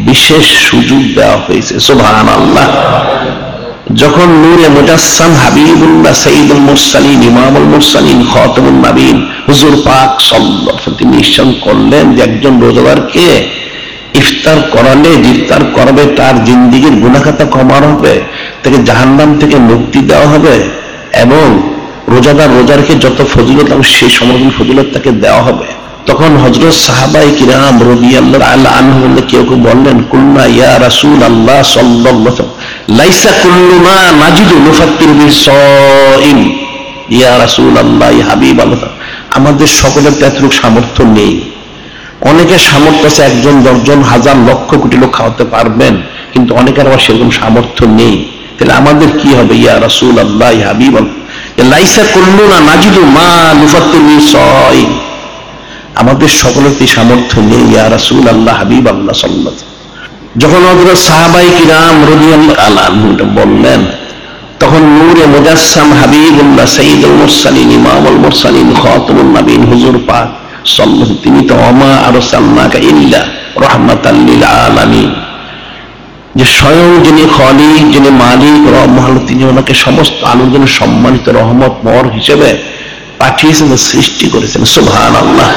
Speaker 1: বিশেষ সুযোগ দেওয়া হয়েছে, সুবহানাল্লাহ। যখন নূরে মুজাসসাম হাবিবুল্লাহ সাইয়্যিদুল মুরসালিন ইমামুল মুরসালিন খাতামুন নবীন হুজুর পাক সাল্লাল্লাহু আলাইহি ওয়াসাল্লাম তিনি নিশ্চয় করলেন যে একজন রোজাদারকে ইফতার করালে, ইফতার করবে, তার জিন্দেগীর গুনাহ খাতা কমানো হবে, তাকে জাহান্নাম থেকে মুক্তি দেওয়া হবে, এবং রোজাদার রোজারকে যত ফজিলত সেই সমস্ত ফজিলত তাকে দেওয়া হবে। তখন হযরত সাহাবায়ে কিরাম রাদিয়াল্লাহু তাআলা আনহুম কেউ কেউ বললেন, কুল্লা ইয়া রাসূলুল্লাহ সাল্লাল্লাহু আলাইহি ওয়াসাল্লাম লাইসা কুল্লু মা নাজিদু নুফাত্তিরু বিস-সাইম। ইয়া রাসূলুল্লাহ, ইয়া হাবিবাল্লাহ, আমাদের সকলের এতটুকু সামর্থ্য নেই। অনেকের সামর্থ্য আছে, একজন, দশজন, হাজার, লক্ষ, কোটি লোক খাওয়াতে পারবেন, কিন্তু অনেকের আবার সেরকম সামর্থ্য নেই। তাহলে আমাদের কি হবে? ইয়া রাসূলুল্লাহ, ইয়া হাবিবাল্লাহ, লাইসা কুল্লুনা নাজিদু মা নুফাত্তিরু বিস-সাইম, আমাদের সকলের কি সামর্থ্য নেই, ইয়া রাসূলুল্লাহ, হাবিবাল্লাহ সাল্লাল্লাহু আলাইহি ওয়াসাল্লাম। যখন হযরত সাহাবায়ে কিরাম রাদিয়াল্লাহু তাআলা আনহুম বললেন, তখন নূরে মুজাসসাম হাবিবুল্লাহ সাইয়্যিদুল মুরসালিন ইমামুল মুরসালিন খাতামুন নবীন হুজুর পাক সাল্লাল্লাহু, তিনি তো ওমা আরসালনাকা ইল্লা রাহমাতাল লিল আলামিন, যে স্বয়ং যিনি খালিক, যিনি মালিক রব্বুল, তিনি ওনাকে সমস্ত আলোর সম্মানিত রহমত মর হিসেবে পাঠিয়েছেন, সৃষ্টি করেছেন, সুবহানাল্লাহ।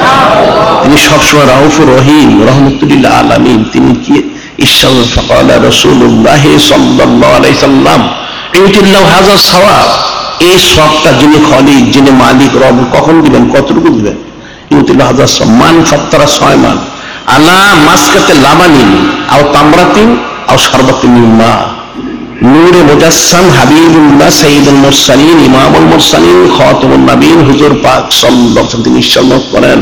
Speaker 1: তিনি সবসময় রাউফুর রহিম, রহমতুল্লিল আলামিন। তিনি কি ইরশাদ ফাকালা রাসূলুল্লাহ সাল্লাল্লাহু আলাইহি সাল্লাম ইউতিল্লাহু হাযা সওয়াব, এই সওয়াবটা যিনি খলিক, যিনি মালিক, রব কখন দিবেন, কতটুকু দিবেন? ইউতিল্লাহু হাযা সওয়াব মান ফাত্তারা সায়মান আলা মাসকাতে লাবানিন আও তামরাতিন আও শারবাতিন মিন মা। নূরে মুজাসসাম হাবিবুল্লাহ সাইয়্যিদুল মুরসালিন ইমামুল মুরসালিন খাতামুন নবীন হুজুর পাক সাল্লাল্লাহু আলাইহি ওয়াসাল্লাম তিনি ইরশাদ করেন,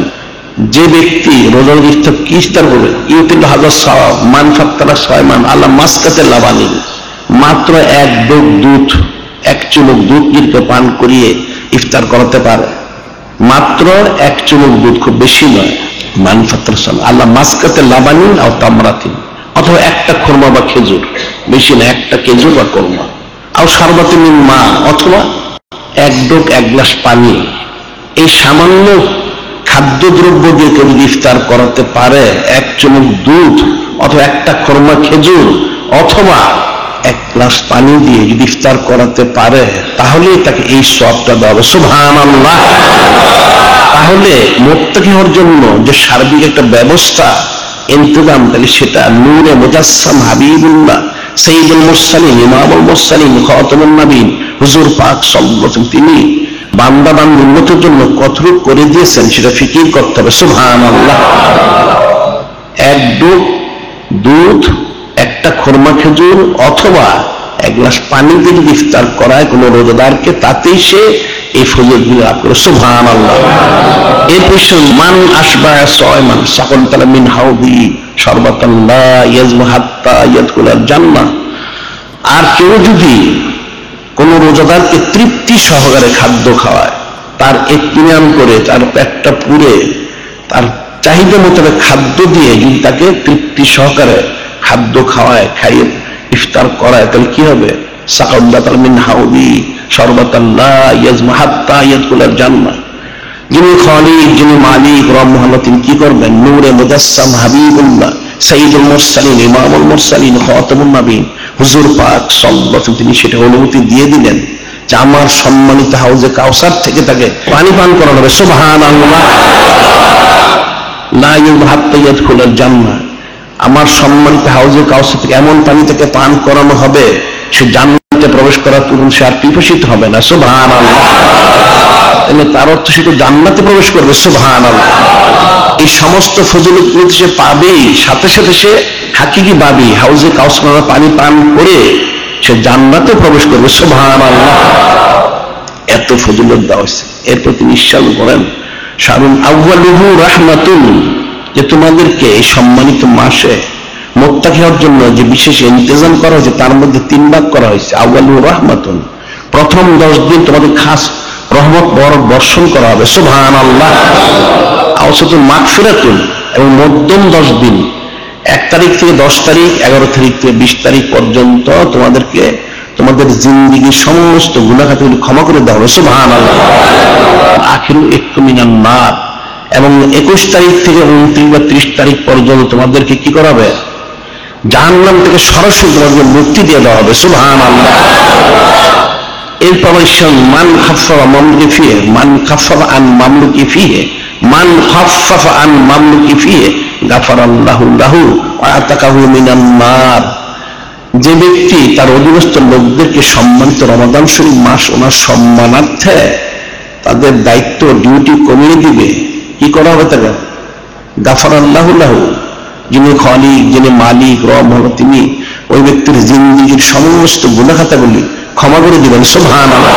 Speaker 1: যে ব্যক্তি রোজার ইফতার কি ইফতার করবে, ইউতিল্লাহু হাযা সওয়াব মান ফাত্তারা সায়মান আলা মাসকাতে লাবানিন, মাত্র এক ডোক দুধ, এক চুমুক দুধ যদি পান করিয়ে ইফতার করাতে পারে, মাত্র এক চুমুক দুধ, খুব বেশি নয়, মান ফাত্তারা সায়মান আলা মাসকাতে লাবানিন আও তামরাতিন, অথবা একটা খুরমা বা খেজুর, বেশি না, একটা খেজুর বা খুরমা, আও শারবাতিন মিন মা, অথবা এক ডোক এক গ্লাস পানি। এই সামান্য খাদ্যদ্রব্য দিয়ে কেউ যদি ইফতার করাতে পারে, এক চুমুক দুধ অথবা একটা খুরমা খেজুর অথবা এক গ্লাস পানি দিয়ে যদি ইফতার করাতে পারে, তাহলে তাকে এই সওয়াবটা দেওয়া হবে। সুবহানাল্লাহ। তাহলে মুত্তাকি হওয়ার জন্য যে সার্বিক একটা ব্যবস্থা ইন্তজাম, তাহলে সেটা নূরে মুজাসসাম হাবিবুল্লাহ সাইয়্যিদুল মুরসালিন ইমামুল মুরসালিন খাতামুন নবীন হুজুর পাক সাল্লাল্লাহু আলাইহি ওয়াসাল্লাম তিনি বান্দা বান্দির উম্মতের জন্য কতটুকু করে দিয়েছেন সেটা ফিকির করতে হবে। সুবহানাল্লাহ। এক ডোক দুধ, একটা খুরমা খেজুর অথবা এক গ্লাস পানি দিয়ে যদি ইফতার করায় কোনো রোজাদারকে, তাতেই সে এই ফজিলত লাভ করে। সুবহানাল্লাহ। এরপর মান আসবা সায়মান সাকান্তালা মিন হাউদি শারবাতান লা ইয়াজমু হাত্তা ইয়াদখুলাল জান্নাহ। আর কেউ যদি কোন রোজাদারকে তৃপ্তি সহকারে খাদ্য খাওয়ায়, তার ইত্মিনান করে, তার পেটটা পুরে, তার চাহিদা মোতাবেক খাদ্য দিয়ে যদি তাকে তৃপ্তি সহকারে খাদ্য খাওয়ায়, খাইয়ে ইফতার করায়, তাহলে কি হবে? সাকান্তালা মিন হাউদি শারবাতান লা ইয়াজমু হাত্তা ইয়াদখুলাল জান্নাহ। যিনি খালিক, যিনি মালিক, রব মহান, তিনি কি করবেন? নূরে মুজাসসাম হাবিবুল্লাহ সাইয়্যিদুল মুরসালিন ইমামুল মুরসালিন খাতামুন নবীন হুজুর পাক সাল্লাল্লাহু আলাইহি ওয়াসাল্লাম তিনি সেটা অনুমতি দিয়ে দিলেন যে আমার সম্মানিত হাউজে কাউসার থেকে তাকে পানি পান করানো হবে। সুবহানাল্লাহ। লা ইয়াজমু হাত্তা ইয়াদখুলাল জান্নাহ, আমার সম্মানিত হাউজে কাউসার থেকে এমন পানি থেকে পান করানো হবে, সে জান্নাতে প্রবেশ করার পূর্বে সে আর পিপাসিত হবে না। সুবহানাল্লাহ। তাহলে তার অর্থ সে তো জান্নাতে প্রবেশ করবে। সুবহানাল্লাহ। এই সমস্ত ফজিলত সে পাবেই, সাথে সাথে সে হাকিকি পাবি, হাউজে কাউসার পানি পান করে সে জান্নাতে প্রবেশ করবে। সুবহানাল্লাহ। এত ফজিলত দেওয়া হয়েছে। এরপর তিনি ইরশাদ করেন, শারুন আউয়ালুহু রাহমাতুন, যে তোমাদেরকে এই সম্মানিত মাসে মুত্তাকি হওয়ার জন্য যে বিশেষ ইন্তজাম করা হয়েছে, তার মধ্যে 3 ভাগ করা হয়েছে। আউয়ালুহু রাহমাতুন, প্রথম 10 দিন তোমাদের খাস রহমত বরকত বর্ষণ করা হবে। সুবহানাল্লাহ। আওসাতুল মাগফিরাতুন, এবং মধ্যম 10 দিন, 1 তারিখ থেকে 10 তারিখ, 11 তারিখ থেকে 20 তারিখ পর্যন্ত তোমাদেরকে তোমাদের জিন্দেগির সমস্ত গুনাহ খাতাগুলি ক্ষমা করে দেওয়া হবে। সুবহানাল্লাহ। আখিরু ইক্কু মিনান নার, এবং 21 তারিখ থেকে 29 বা 30 তারিখ পর্যন্ত তোমাদেরকে কি করা হবে? জাহান্নাম থেকে সরাসরি তোমাদের মুক্তি দিয়ে দেওয়া হবে। সুবহানাল্লাহ। এরপর মান খাফফাফা মামলুকি ফিহে, মান খাফফাফা আন মামলুকি ফিহে, মান খাফফাফা আন মামলুকি ফিহে গাফারাল্লাহু লাহু ওয়া আতাকাহু মিনান নার। যে ব্যক্তি তার অধীনস্থ লোকদেরকে সম্মানিত রমাদান শরীফ মাস ওনার সম্মানার্থে তাদের দায়িত্ব ডিউটি কমিয়ে দিবে, কি করা হবে? তাকে গাফারাল্লাহু লাহু, যিনি খালিক, যিনি মালিক, রব হল, তিনি ওই ব্যক্তির জিন্দেগির সমস্ত গুনাহ খাতাগুলি ক্ষমা করে দিবেন। সুবহানাল্লাহ।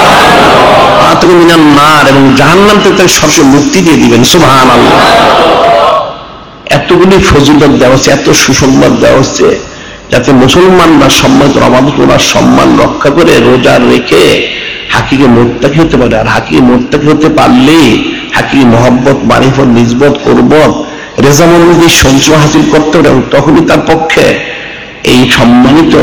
Speaker 1: আতাকাহু মিনান নার, এবং জাহান্নাম থেকে তাকে সরাসরি মুক্তি দিয়ে দিবেন। সুবহানাল্লাহ। এতগুলি ফজিলত দেওয়া হচ্ছে, এত সুসংবাদ দেওয়া হচ্ছে, যাতে মুসলমানরা সম্মানিত রমাদান ওনার সম্মান রক্ষা করে রোজা রেখে হাকিকে মুত্তাকি হতে পারে। আর হাকিকে মুত্তাকি হতে পারলে হাকিকে মহব্বত, মারিফত, নিসবত, কুরবত, রেজামন্দি সঞ্চয় হাসিল করতে পারে, এবং তখনই তার পক্ষে এই সম্মানিত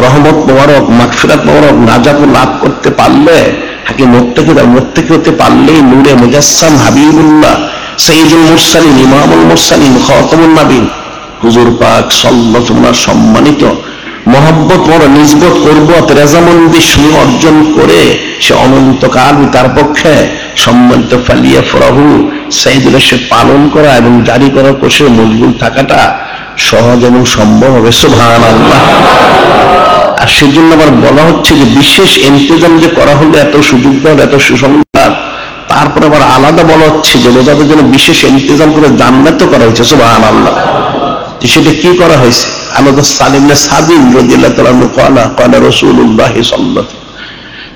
Speaker 1: রহমত মোবারক, মাগফিরাত মোবারক, নাজাত লাভ করতে পারলে, হাকিকে মুত্তাকি হতে পারলেই নূরে মুজাসসাম হাবিবুল্লাহ সাইয়্যিদুল মুরসালিন ইমামুল মুরসালিন খাতামুন নবীন হুজুর পাক সাল্লাল্লাহু আলাইহি ওয়াসাল্লাম সম্মানিত মহব্বত, বড় নিসবত, কুরবত, রেজামন্দি সময় অর্জন করে সে অনন্তকাল তার পক্ষে সম্মানিত ফালিয়া ফরাহু চাহিদা সে পালন করা এবং জারি করার কোষে মজবুত থাকাটা সহজ এবং সম্ভব হবে। সুবহানাল্লাহ। আর সেজন্য আবার বলা হচ্ছে যে বিশেষ ইন্তজাম যে করা হলো, এত সুযোগ দেওয়া, এত সুসংবাদ, তারপরে আবার আলাদা বলা হচ্ছে যে রোজাদের জন্য বিশেষ ইন্তজাম করে জান্নাত করা হয়েছে। সুবহানাল্লাহ। সেটা কি করা হয়েছে? আলাদা সালিমনে সাবিন রাদিয়াল্লাহু তাআলা ক্বালা ক্বালা রাসূলুল্লাহ সাল্লাল্লাহু আলাইহি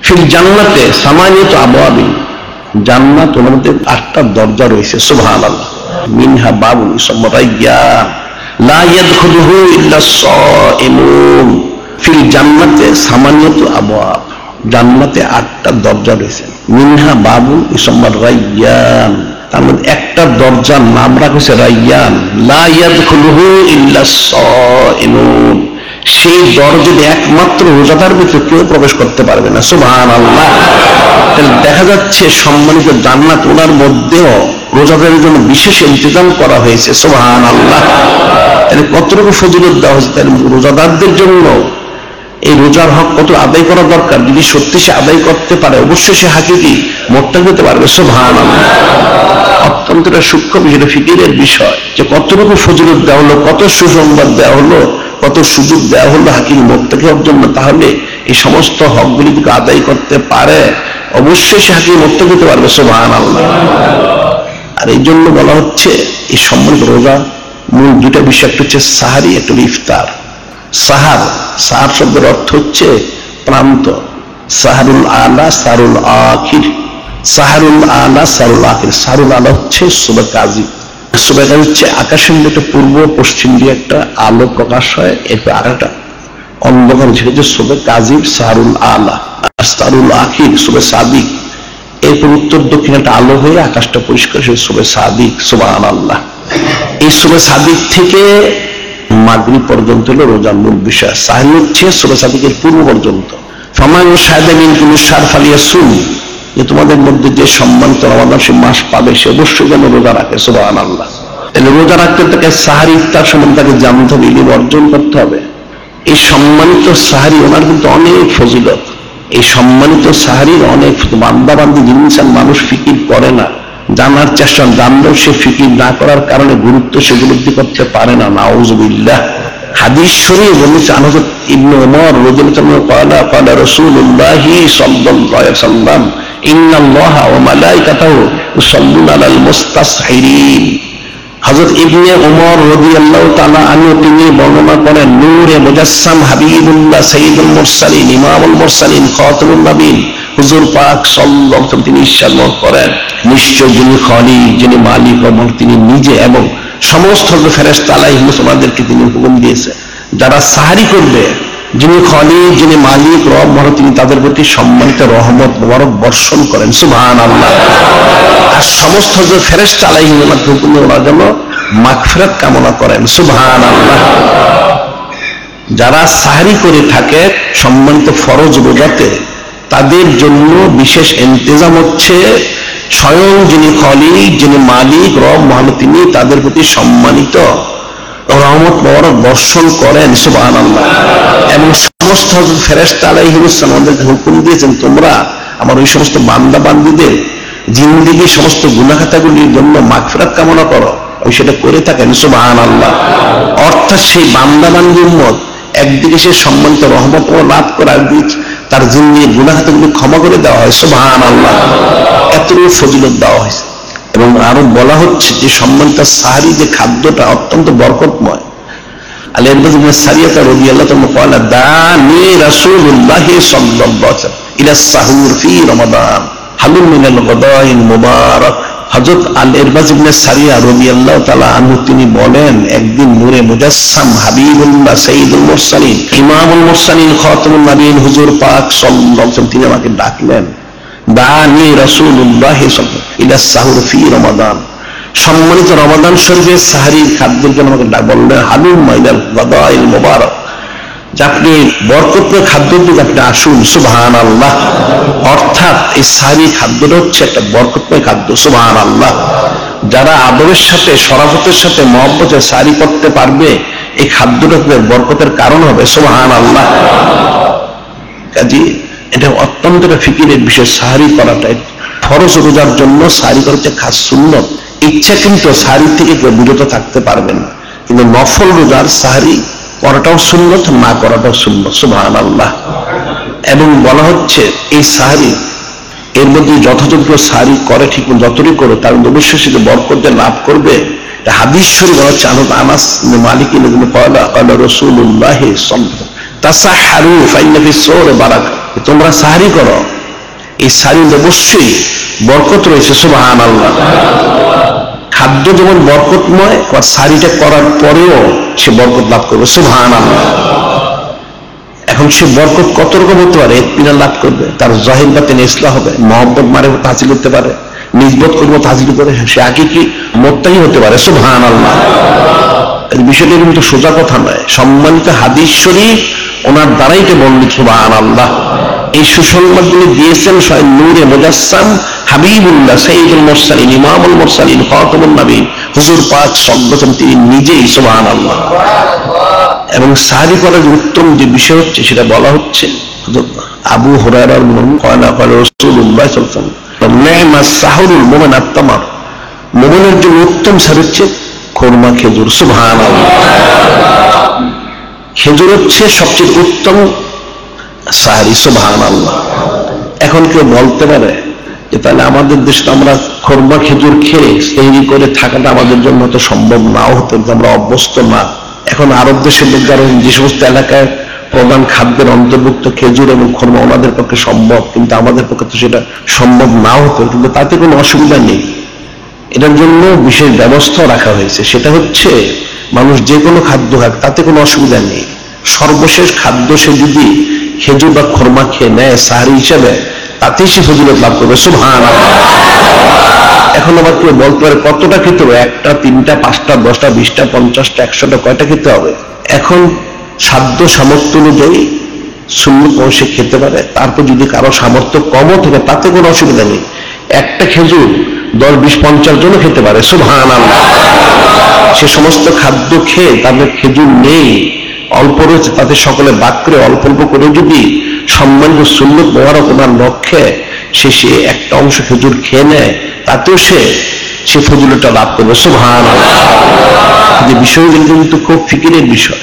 Speaker 1: ফিল জান্নাতে সামানিয়াতু আবওয়াবিন, জান্নাত ওর মধ্যে 8টা দরজা রয়েছে। সুবহানাল্লাহ। মিনহা বাবুন ইসমু রায়্যান লা ইয়াদখুলুহু ইল্লা সাইমুন। ফিল জান্নাতে সামানিয়াতু আবওয়াব, জান্নাতে 8টা দরজা রয়েছে। মিনহা বাবুন ইসমু রায়্যান, তার মধ্যে একটা দরজার নাম রাখা হয়েছে রায়্যান। লা ইয়াদখুলুহু ইল্লা সাইমুন, সেই দরজাতে একমাত্র রোজাদার ভিতরে কেউ প্রবেশ করতে পারবে না। সুবহানাল্লাহ। তাহলে দেখা যাচ্ছে সম্মানিত জান্নাত ওনার মধ্যেও রোজাদারের জন্য বিশেষ ইন্তজাম করা হয়েছে। সুবহানাল্লাহ। তাহলে কতটুকু ফজিলত দেওয়া হয়েছে। তাহলে রোজাদারদের জন্য এই রোজার হক কত আদায় করা দরকার। যদি সত্যি সে আদায় করতে পারে, অবশ্যই সে হাকিকি মোত্তাকি হতে পারবে। সুবহানাল্লাহ। অত্যন্ত সূক্ষ্ম বিষয়, ফিকিরের বিষয়, যে কতটুকু ফজিলত দেওয়া হলো, কত সুসংবাদ দেওয়া হলো, কত সুযোগ দেওয়া হলো হাকিম মোত্তাকি হওয়ার জন্য। তাহলে এই সমস্ত হকগুলি যদি আদায় করতে পারে, অবশ্যই সে হাকিম মোত্তাকি হতে পারবে। সুবহানাল্লাহ। আর এই জন্য বলা হচ্ছে এই সম্মানিত রোজা মূল দুটা বিষয়, একটা হচ্ছে সাহারি, একটা ইফতার। সাহার, সাহার শব্দের অর্থ হচ্ছে প্রান্ত। সাহারুল আলা সারুল আখির, সাহারুল আলা সারুল আখির। সারুল আলা হচ্ছে সুবে কাজিব। সুবে কাজিব হচ্ছে আকাশের মধ্যে পূর্ব পশ্চিম দিয়ে একটা আলো প্রকাশ হয়, এরপর আরেকটা অন্ধকার, সেটা হচ্ছে সুবে কাজিব সাহারুল আলা। আর সারুল আখির সুবে সাদিক, এরপর উত্তর দক্ষিণ একটা আলো হয়ে আকাশটা পরিষ্কার, সে সুবে সাদিক। সুবহানাল্লাহ। এই সুবে সাদিক থেকে মাগরিব পর্যন্ত হলো রোজার মূল বিষয়। সাহিল হচ্ছে সুবে সাদিকের পূর্ব পর্যন্ত। ফামান শাহিদা মিনকুম শাহর ফালিয়াসুম, যে তোমাদের মধ্যে যে সম্মানিত রমাদান সে মাস পাবে, সে অবশ্যই যেন রোজা রাখে। সুবহানাল্লাহ। তাহলে রোজা রাখতে তাকে সাহারি ইফতার সম্বন্ধে তাকে জানতে হবে, ইলম অর্জন করতে হবে। এই সম্মানিত সাহারি ওনার কিন্তু অনেক ফজিলত। এই সম্মানিত সাহারির অনেক বান্দাবান্দি জিনিস মানুষ ফিকির করে না, জানার চেষ্টা, জানলেও সে ফিকির না করার কারণে গুরুত্ব সে উপলব্ধি করতে পারে না। নাউযুবিল্লাহ। হাদিস শরীফ বলেছে হযরত ইবনে ওমর রাদিয়াল্লাহু আনহু ক্বালা ক্বালা রাসূলুল্লাহ সাল্লাল্লাহু আলাইহি ওয়াসাল্লাম ইন্নাল্লাহা ওয়া মালাইকাতাহু ইউসাল্লুনা আলাল মুস্তাসহিরিন। হযরত ইবনে ওমর রাদিয়াল্লাহু তাআলা আনহু তিনি বর্ণনা করেন, নূরে মুজাসসাম হাবিবুল্লাহ সাইয়্যিদুল মুরসালিন ইমামুল মুরসালিন খাতামুন নবীন হুজুর পাক সাল্লাল্লাহু আলাইহি ওয়াসাল্লাম তিনি ইরশাদ করেন, নিশ্চয় যিনি খালিক, যিনি মালিক এবং তিনি নিজে এবং সমস্ত ফেরেশতা আলাইহিস সালামদেরকে তিনি হুকুম দিয়েছে, যারা সাহারি করবে, যিনি খালিক, যিনি মালিক, রব মহান, তিনি তাদের প্রতি সম্মানিত রহমত মোবারক বর্ষণ করেন। সুবহানাল্লাহ। আর সমস্ত ফেরেশতা আলাইহিস সালামকে হুকুম দেওয়ার জন্য মাগফিরাত কামনা করেন। সুবহানাল্লাহ। যারা সাহারি করে থাকে সম্মানিত ফরজ রোজাতে, তাদের জন্য বিশেষ ইন্তজাম হচ্ছে স্বয়ং যিনি খালিক, যিনি মালিক, রব মহান, তিনি তাদের প্রতি সম্মানিত রহমত মোবারক বর্ষণ করেন। সুবহানাল্লাহ। এবং সমস্ত ফেরেশতা আলাইহিস সালামদেরকে হুকুম দিয়েছেন, তোমরা আমার ওই সমস্ত বান্দা বান্দীদের জিন্দেগি সমস্ত গুনাহ খাতাগুলির জন্য মাগফিরাত কামনা করো, ওই সেটা করে থাকেন। সুবহানাল্লাহ। অর্থাৎ সেই বান্দা বান্দীর উম্মত একদিকে সে সম্মানিত রহমত লাভ করে, একদিকে তার জিন্দেগি গুনাহ খাতাগুলি ক্ষমা করে দেওয়া হয়। সুবহানাল্লাহ। এতটুকু ফজিলত দেওয়া হয়েছে। এবং আরো বলা হচ্ছে যে সম্মানিত সাহারি যে খাদ্যটা অত্যন্ত বরকতময়। আল-ইরবাদ ইবনে সারিয়াতা রাদিয়াল্লাহু তাআলা قال দানি রাসূলুল্লাহ সাল্লাল্লাহু আলাইহি ওয়াসাল্লাম ইলা সাহুর ফি রমাদান হালুম মিনাল গাদাইল মুবারাক। হযরত আল-ইরবাদ ইবনে সারিয়া রাদিয়াল্লাহু তাআলা আনহু তিনি বলেন, একদিন নূরে মুজাসসাম হাবিবুল্লাহ সাইয়্যিদুল মুরসালিন ইমামুল মুরসালিন খাতামুন নবীন হুজুর পাক সাল্লাল্লাহু আলাইহি ওয়াসাল্লাম তিনি আমাকে ডাকলেন, দানি রাসূলুল্লাহ সাল্লাল্লাহু ইলা সাহুর ফি রমাদান, সম্মানিত রমাদান শরীফের সাহারির খাদ্যের জন্য আমাকে বললেন, হালুম মিনাল গাদাইল মুবারাক, যে আপনি বরকতময় খাদ্যের দিকে আপনি আসুন। সুবহানাল্লাহ। অর্থাৎ এই সাহারি খাদ্যটা হচ্ছে একটা বরকতময় খাদ্য। সুবহানাল্লাহ। যারা আদবের সাথে, শরাফতের সাথে, মহব্বতে সাহারি করতে পারবে, এই খাদ্যটা বরকতের কারণ হবে। সুবহানাল্লাহ। কাজী এটা অত্যন্ত ফিকিরের বিষয়। সাহারি করাটা ফরজ রোজার জন্য সাহারি করা হচ্ছে খাস সুন্নত, ইচ্ছা কিন্তু সাহারি থেকে কেউ বিরত থাকতে পারবে না, কিন্তু নফল রোজার সাহারি করাটাও সুন্নত, না করাটাও সুন্নত। সুবহানাল্লাহ। এবং বলা হচ্ছে এই সাহারি এর মধ্যে যথাযথ সাহারি করে, ঠিক যতটুকু করে তার অবশ্যই সেটা বরকত লাভ করবে। হাদিস শরীফ বলা হচ্ছে আনাস মালিক রাসূলুল্লাহ তাসাহারু ফাইন্না ফিস সুহরি বারাকা, তোমরা সাহারি করো, এই সাহারি অবশ্যই বরকত রয়েছে। সুবহানাল্লাহ। খাদ্য যেমন বরকতময়, সাহারিটা করার পরেও সে বরকত লাভ করবে। সুবহানাল্লাহ। এখন সে বরকত কত রকম হতে পারে? ইত্মিনান লাভ করবে, তার জাহির বাতিন ইসলাহ হবে, মহব্বত মারিফত হাসিল করতে পারে, নিজবত কুরবত হাসিল করতে পারে, সে হাকিকি মুত্তাকি হতে পারে। সুবহানাল্লাহ। এই বিষয়টা কিন্তু সোজা কথা নয়, সম্মানিত হাদিস শরীফ ওনার দ্বারাই তো বর্ণিত। সুবহানাল্লাহ। এই সুসংবাদগুলি দিয়েছেন স্বয়ং নূরে মুজাসসাম হাবিবুল্লাহ সাইয়্যিদুল মুরসালিন ইমামুল মুরসালিন খাতামুন নবীন হুজুর পাক সাল্লাল্লাহু আলাইহি তিনি নিজেই। সুবহানাল্লাহ। এবং সাহারি করার উত্তম যে বিষয় হচ্ছে সেটা বলা হচ্ছে আবু হুরায়রার রাসূলুল্লাহ সাল্লাল্লাহু আলাইহি ওয়াসাল্লাম নি'মাস সাহরুল মুমিন আত-তামার, মুমিনের জন্য উত্তম সাহারি হচ্ছে খুরমা খেজুর। সুবহানাল্লাহ। খেজুর হচ্ছে সবচেয়ে উত্তম সাহারি। সুবহানাল্লাহ। এখন কেউ বলতে পারে যে তাহলে আমাদের দেশে আমরা খুরমা খেজুর খেয়ে সেহরি করে থাকাটা আমাদের জন্য হয়তো সম্ভব নাও হতো, আমরা অভ্যস্ত না। এখন আরব দেশের লোকরা যে সমস্ত এলাকায় প্রধান খাদ্যের অন্তর্ভুক্ত খেজুর এবং খুরমা ওনাদের পক্ষে সম্ভব, কিন্তু আমাদের পক্ষে তো সেটা সম্ভব নাও হতো, কিন্তু তাতে কোনো অসুবিধা নেই। এটার জন্য বিশেষ ব্যবস্থা রাখা হয়েছে, সেটা হচ্ছে মানুষ যে কোনো খাদ্য খাক তাতে কোনো অসুবিধা নেই। সর্বশেষ খাদ্য সে যদি খেজুর বা খুরমা খেয়ে নেয় সাহারি হিসেবে, তাতেই সে ফজিলত লাভ করবে। সুবহানাল্লাহ। এখন আবার কেউ বলতে পারে কতটা খেতে হবে? 1টা, 3টা, 5টা, 10টা, 20টা, 50টা, 100টা, কয়টা খেতে হবে? এখন সাধ্য সামর্থ্য অনুযায়ী সুন্নত সে খেতে পারে। তারপর যদি কারো সামর্থ্য কমও থাকে তাতে কোনো অসুবিধা নেই, একটা খেজুর 10, 20, 50 জনও খেতে পারে। সুবহানাল্লাহ। সে সমস্ত খাদ্য খেয়ে তাদের খেজুর নেই, অল্প রয়েছে, তাতে সকলে ভাগ করে অল্প অল্প করে যদি সম্মানিত সুন্নত মোবারক ওনার লক্ষ্যে সে একটা অংশ খেজুর খেয়ে নেয়, তাতেও সে ফজিলতটা লাভ করবে। সুবহানাল্লাহ। যে বিষয়গুলি কিন্তু খুব ফিকিরের বিষয়।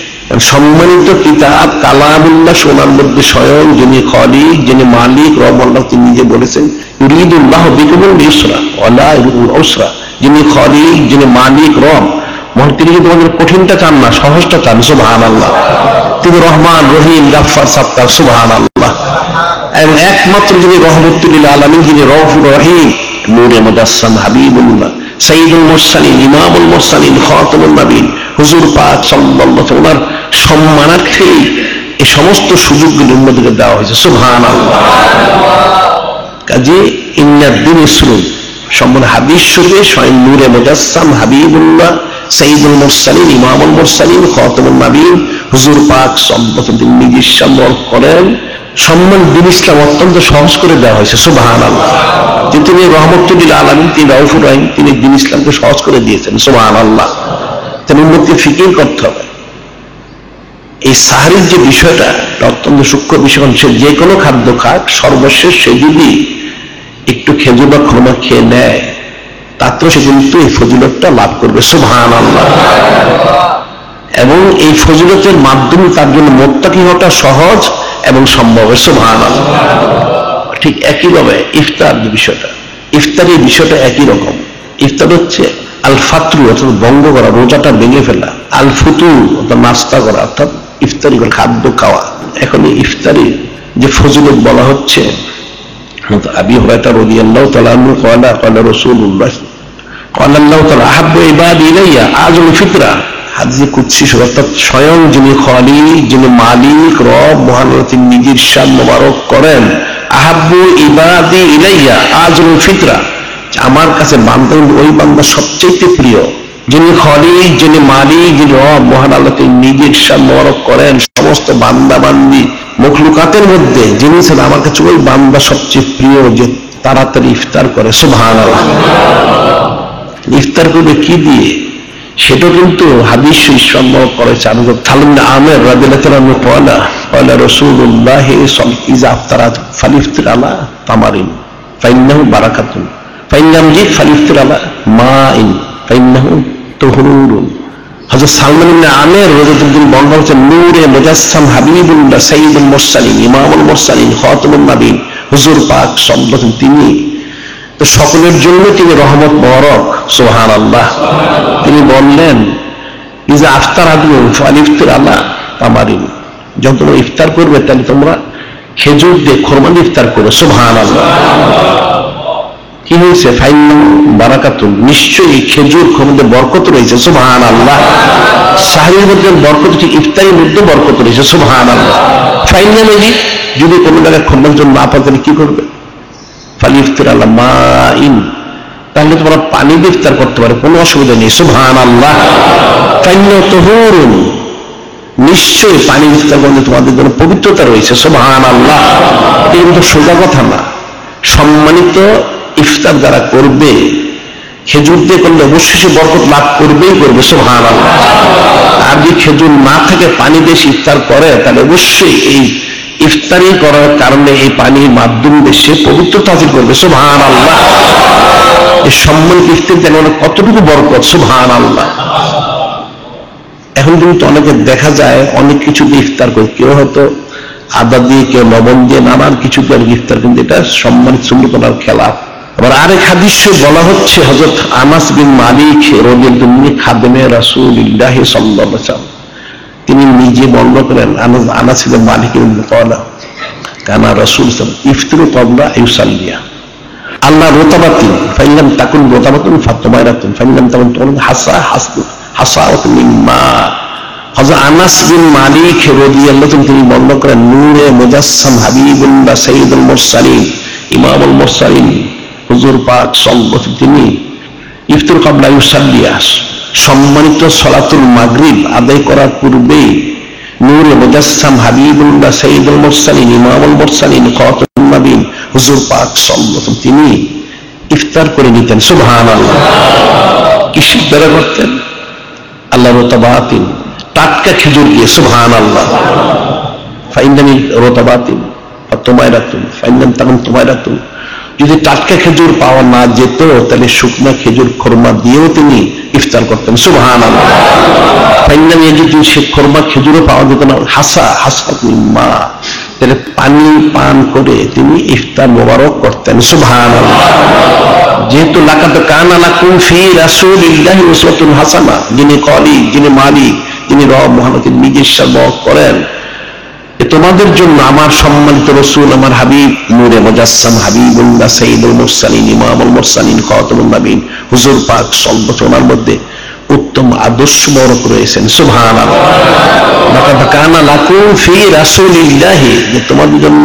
Speaker 1: সম্মানিত কিতাব কালামুল্লাহ সোনার মধ্যে স্বয়ং যিনি খালিক, যিনি মালিক রব আল্লাহ, তিনি নিজে বলেছেন ইউরিদুল্লাহু বিকুমুল ইউসরা ওয়ালা ইউরিদুল উসরা। যিনি খালিক, যিনি মালিক রব, তিনি কিন্তু আমাদের কঠিনটা চান না, সহজটা চান। সুবহানাল্লাহ। তিনি রহমান, রহিম, গাফফার, সাত্তার। সুবহানাল্লাহ। এবং একমাত্র যিনি রহমতুল লিল আলামিন, যিনি রউফুর রহিম, নূরে মুজাসসাম হাবিবুল্লাহ সাইয়্যিদুল মুরসালিন ইমামুল মুরসালিন খাতামুন নবীন হুজুর পাক সাল্লাল্লাহু আলাইহি ওয়াসাল্লাম সম্মানার্থে এই সমস্ত সুযোগগুলি উম্মতকে দেওয়া হয়েছে। সুবহানাল্লাহ। কাজে ইন্নাদ-দীন ইসরুন সম্মান হাদিস শরীফে স্বয়ং নূরে মুজাসসাম হাবিবুল্লাহ সাইয়্যিদুল মুরসালিন ইমামুল মুরসালিন খাতামুন নবীন হুজুর পাক সাল্লাল্লাহু আলাইহি ওয়াসাল্লাম নিজে সম্মান করেন সম্মান দিন ইসলাম অত্যন্ত সহজ করে দেওয়া হয়েছে। সুবহানাল্লাহ। যে তিনি রহমতুল লিল আলামিন, তিনি রাউফুর রহিম, তিনি দিন ইসলামকে সহজ করে দিয়েছেন। সুবহানাল্লাহ। তাই উম্মতকে ফিকির করতে হবে এই সাহারির যে বিষয়টা অত্যন্ত সূক্ষ্ম বিষয়। সে যে কোনো খাদ্য খাক, সর্বশেষ সে যদি একটু খেজুর বা খুরমা খেয়ে নেয় তাতেও সে কিন্তু এই ফজিলতটা লাভ করবে। সুবহানাল্লাহ। এবং এই ফজিলতের মাধ্যমে তার জন্য মুত্তাকি হওয়াটা সহজ এবং সম্ভব। সুবহানাল্লাহ। ঠিক একইভাবে ইফতার যে বিষয়টা, ইফতারের বিষয়টা একই রকম। ইফতার হচ্ছে আল ফাতরু অর্থাৎ ভঙ্গ করা, রোজাটা ভেঙে ফেলা, আল ফুতুর অর্থাৎ নাস্তা করা, অর্থাৎ ইফতারি করে খাদ্য খাওয়া। এখন এই ইফতারি যে ফজিলত বলা হচ্ছে, আবি হুরায়রা রাদিয়াল্লাহু তাআলা আনহু ক্বালা ক্বালা রাসূলুল্লাহ ক্বালা আল্লাহু তাআলা আহাব্বু ইবাদি ইলাইয়া আজুল ফিতরা। হাদিসে কুদসি অর্থাৎ স্বয়ং যিনি খালিক, যিনি মালিক রব মহান, তিনি নিজের শান মোবারক করেন আহাব্বু ইবাদি ইলাইয়া আজুল ফিতরা, আমার কাছে বান্দা ওই বান্দা সবচেয়ে প্রিয় যিনি খালিক, যিনি মালিক, যিনি রব মহান আল্লাহ, তিনি নিজের শান মোবারক করেন সমস্ত বান্দা বান্দি মখলুকাতের মধ্যে যিনি ছিলেন আমার কাছে ওই বান্দা সবচেয়ে প্রিয় যে তাড়াতাড়ি ইফতার করে। সুবহানাল্লাহ। ইফতার করবে কি দিয়ে সেটা কিন্তু হাদিস সম্ভব করেছে। সালমান আমের রাদিয়াল্লাহু আনহু ক্বালা ক্বালা রাসূলুল্লাহ সাল্লাল্লাহু আলাইহি ওয়াসাল্লাম ইযা আফতারাত ফালিফতির আলা তামারিন ফাইন্নাহু বারাকাতুন ফাইনাম জি ফালিফতির আলা মাইন ফাইন্নাহু তুহুরুন। হযরত সালমান ইবনে আমের রাদিয়াল্লাহু আনহু বর্ণনা করেছেন, নূরে মুজাসসাম হাবিবুল্লাহ সাইয়্যিদুল মুরসালিন ইমামুল মুরসালিন খাতামুন নবীন হুজুর পাক সাল্লাল্লাহু আলাইহি তিনি তো সকলের জন্য তিনি রহমত মোবারক। সুবহানাল্লাহ। তিনি বললেন, ইজা আফতার আদুন ফালিফতির আলা তামারিন, যখন তোমরা ইফতার করবে তাহলে তোমরা খেজুর দিয়ে খোরমা দিয়ে ইফতার করো। সুবহানাল্লাহ। কি হয়েছে? ফাইন্নাহু বারাকাতুন, নিশ্চয়ই খেজুর খোরমাতে বরকত রয়েছে। সুবহানাল্লাহ। সাহরির মধ্যে বরকত, ঠিক ইফতারির মধ্যে বরকত রয়েছে। সুবহানাল্লাহ। ফাইন্নাহু, যদি কোনো জায়গায় খোরমার জন্য না পাও তাহলে কি করবে? ফালিফতির আলা মাইন, তাহলে তোমরা পানি দিয়ে ইফতার করতে পারো, কোনো অসুবিধা নেই। সুবহানাল্লাহ। ফাইন্নাহু তুহুরুন, নিশ্চয়ই পানি ইফতার করলে তোমাদের জন্য পবিত্রতা রয়েছে। সুবহানাল্লাহ। এটা কিন্তু সোজা কথা না। সম্মানিত ইফতার যারা করবে খেজুর দিয়ে করলে অবশ্যই সে বরকত লাভ করবেই করবে। সুবহানাল্লাহ। আর যদি খেজুর না থাকে পানি দিয়ে ইফতার করে তাহলে অবশ্যই এই ইফতারি করার কারণে এই পানির মাধ্যমে সে পবিত্রতা হাসিল করবে। সুবহানাল্লাহ। এই সম্মানিত ইফতার দেখেন কতটুকু বরকত। সুবহানাল্লাহ। এখন কিন্তু অনেকে দেখা যায় অনেক কিছু দিয়ে ইফতার করে, কেউ হয়তো আদা দিয়ে, কেউ লবণ দিয়ে, নানান কিছু দিয়ে ইফতার, কিন্তু এটা সম্মানিত সুন্নতের খেলাফ। আবার আরেক হাদিসে বলা হচ্ছে, হযরত আনাস বিন মালিক রাদিয়াল্লাহু আনহু খাদেমে রাসূলুল্লাহ সাল্লাল্লাহু আলাইহি ওয়াসাল্লাম, তিনি নিজে বর্ণনা করেন, আনাস বিন মালিক বলেন, কানা রাসূল ইফতারু ক্বাবলা ইউসাল্লিয়া আল্লাহ রতাবাতিন ফাইলাম তাকুন রতাবাতুন ফাতমাইরাতুন ফাইলাম তাকুন তুন হাসা হাসু হাসাওয়াতুন মিম্মা। হযরত আনাস বিন মালিক রাদিয়াল্লাহু আনহু তিনি বর্ণনা করেন, নূরে মুজাসসাম হাবিবুল্লাহ সাইয়্যিদুল মুরসালিন ইমামুল মুরসালিন হুজুর পাক সাল্লাল্লাহু আলাইহি তিনি ইফতার ক্বাবলা ইউসাল্লিয়া, সম্মানিত সালাতুল মাগরিব আদায় করার পূর্বে নূরে মুজাসসাম হাবিবুল্লাহ সাইয়্যিদুল মুরসালিন ইমামুল মুরসালিন খাতামুন নবীন হুজুর পাক সাল্লাল্লাহু আলাইহি তিনি ইফতার করে নিতেন। সুবহানাল্লাহ। কিসের দ্বারা করতেন? আল্লাহ রতাবাতিন, টাটকা খেজুর দিয়ে। সুবহানাল্লাহ। ফাইন্নানি রতাবাতিন ফাতমাইরাতুন ফাইন্নাম তাকুন তুমাইরাতুন, যদি টাটকা খেজুর পাওয়া না যেত তাহলে শুকনা খেজুর খোরমা দিয়েও তিনি ইফতার করতেন। সুবহানাল্লাহ। ফাইন্নামি, যদি সে খোরমা খেজুরও পাওয়া যেত না, হাসা হাসাতুল মা, তাহলে পানি পান করে তিনি ইফতার মোবারক করতেন। সুবহানাল্লাহ। যেহেতু লাকাদ কানা লাকুম ফি রাসূলিল্লাহি উসওয়াতুন হাসানা, যিনি কলি, যিনি মালিক, যিনি রব মুহাম্মদ নিজে ইরশাদ করেন, তোমাদের জন্য আমার সম্মানিত রাসূল, আমার হাবিব নূরে মুজাসসাম হাবিবুল্লাহ সাইয়্যিদুল মুরসালিন ইমামুল মুরসালিন খাতামুন নবীন হুজুর পাক সাল্লাল্লাহু আলাইহি ওয়াসাল্লামের মধ্যে উত্তম আদর্শ মোবারক রয়েছেন। সুবহানাল্লাহ। লাকাদ কানা লাকুম ফি রাসূলিল্লাহি, যে তোমাদের জন্য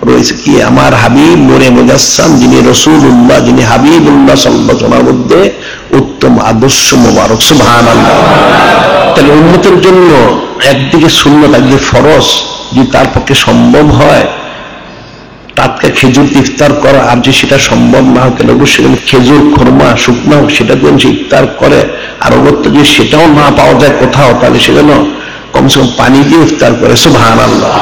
Speaker 1: রয়েছে কি আমার হাবিব নূরে মুজাসসাম, যিনি রাসূলুল্লাহ, যিনি হাবিবুল্লাহ সাল্লাল্লাহু আলাইহি ওয়াসাল্লামের মধ্যে উত্তম আদর্শ মোবারক। সুবহানাল্লাহ। তাহলে উম্মতের জন্য একদিকে সুন্নাত, একদিকে ফরজ, যদি তার পক্ষে সম্ভব হয় টাটকা খেজুর ইফতার করা, আর যে সেটা সম্ভব না হয় তাহলে অবশ্যই খেজুর খোরমা শুকনো সেটা দিয়ে সে ইফতার করে, আর অবশ্য যদি সেটাও না পাওয়া যায় কোথাও তাহলে সেজন্য কমসে কম পানি দিয়ে ইফতার করে। সুবহানাল্লাহ।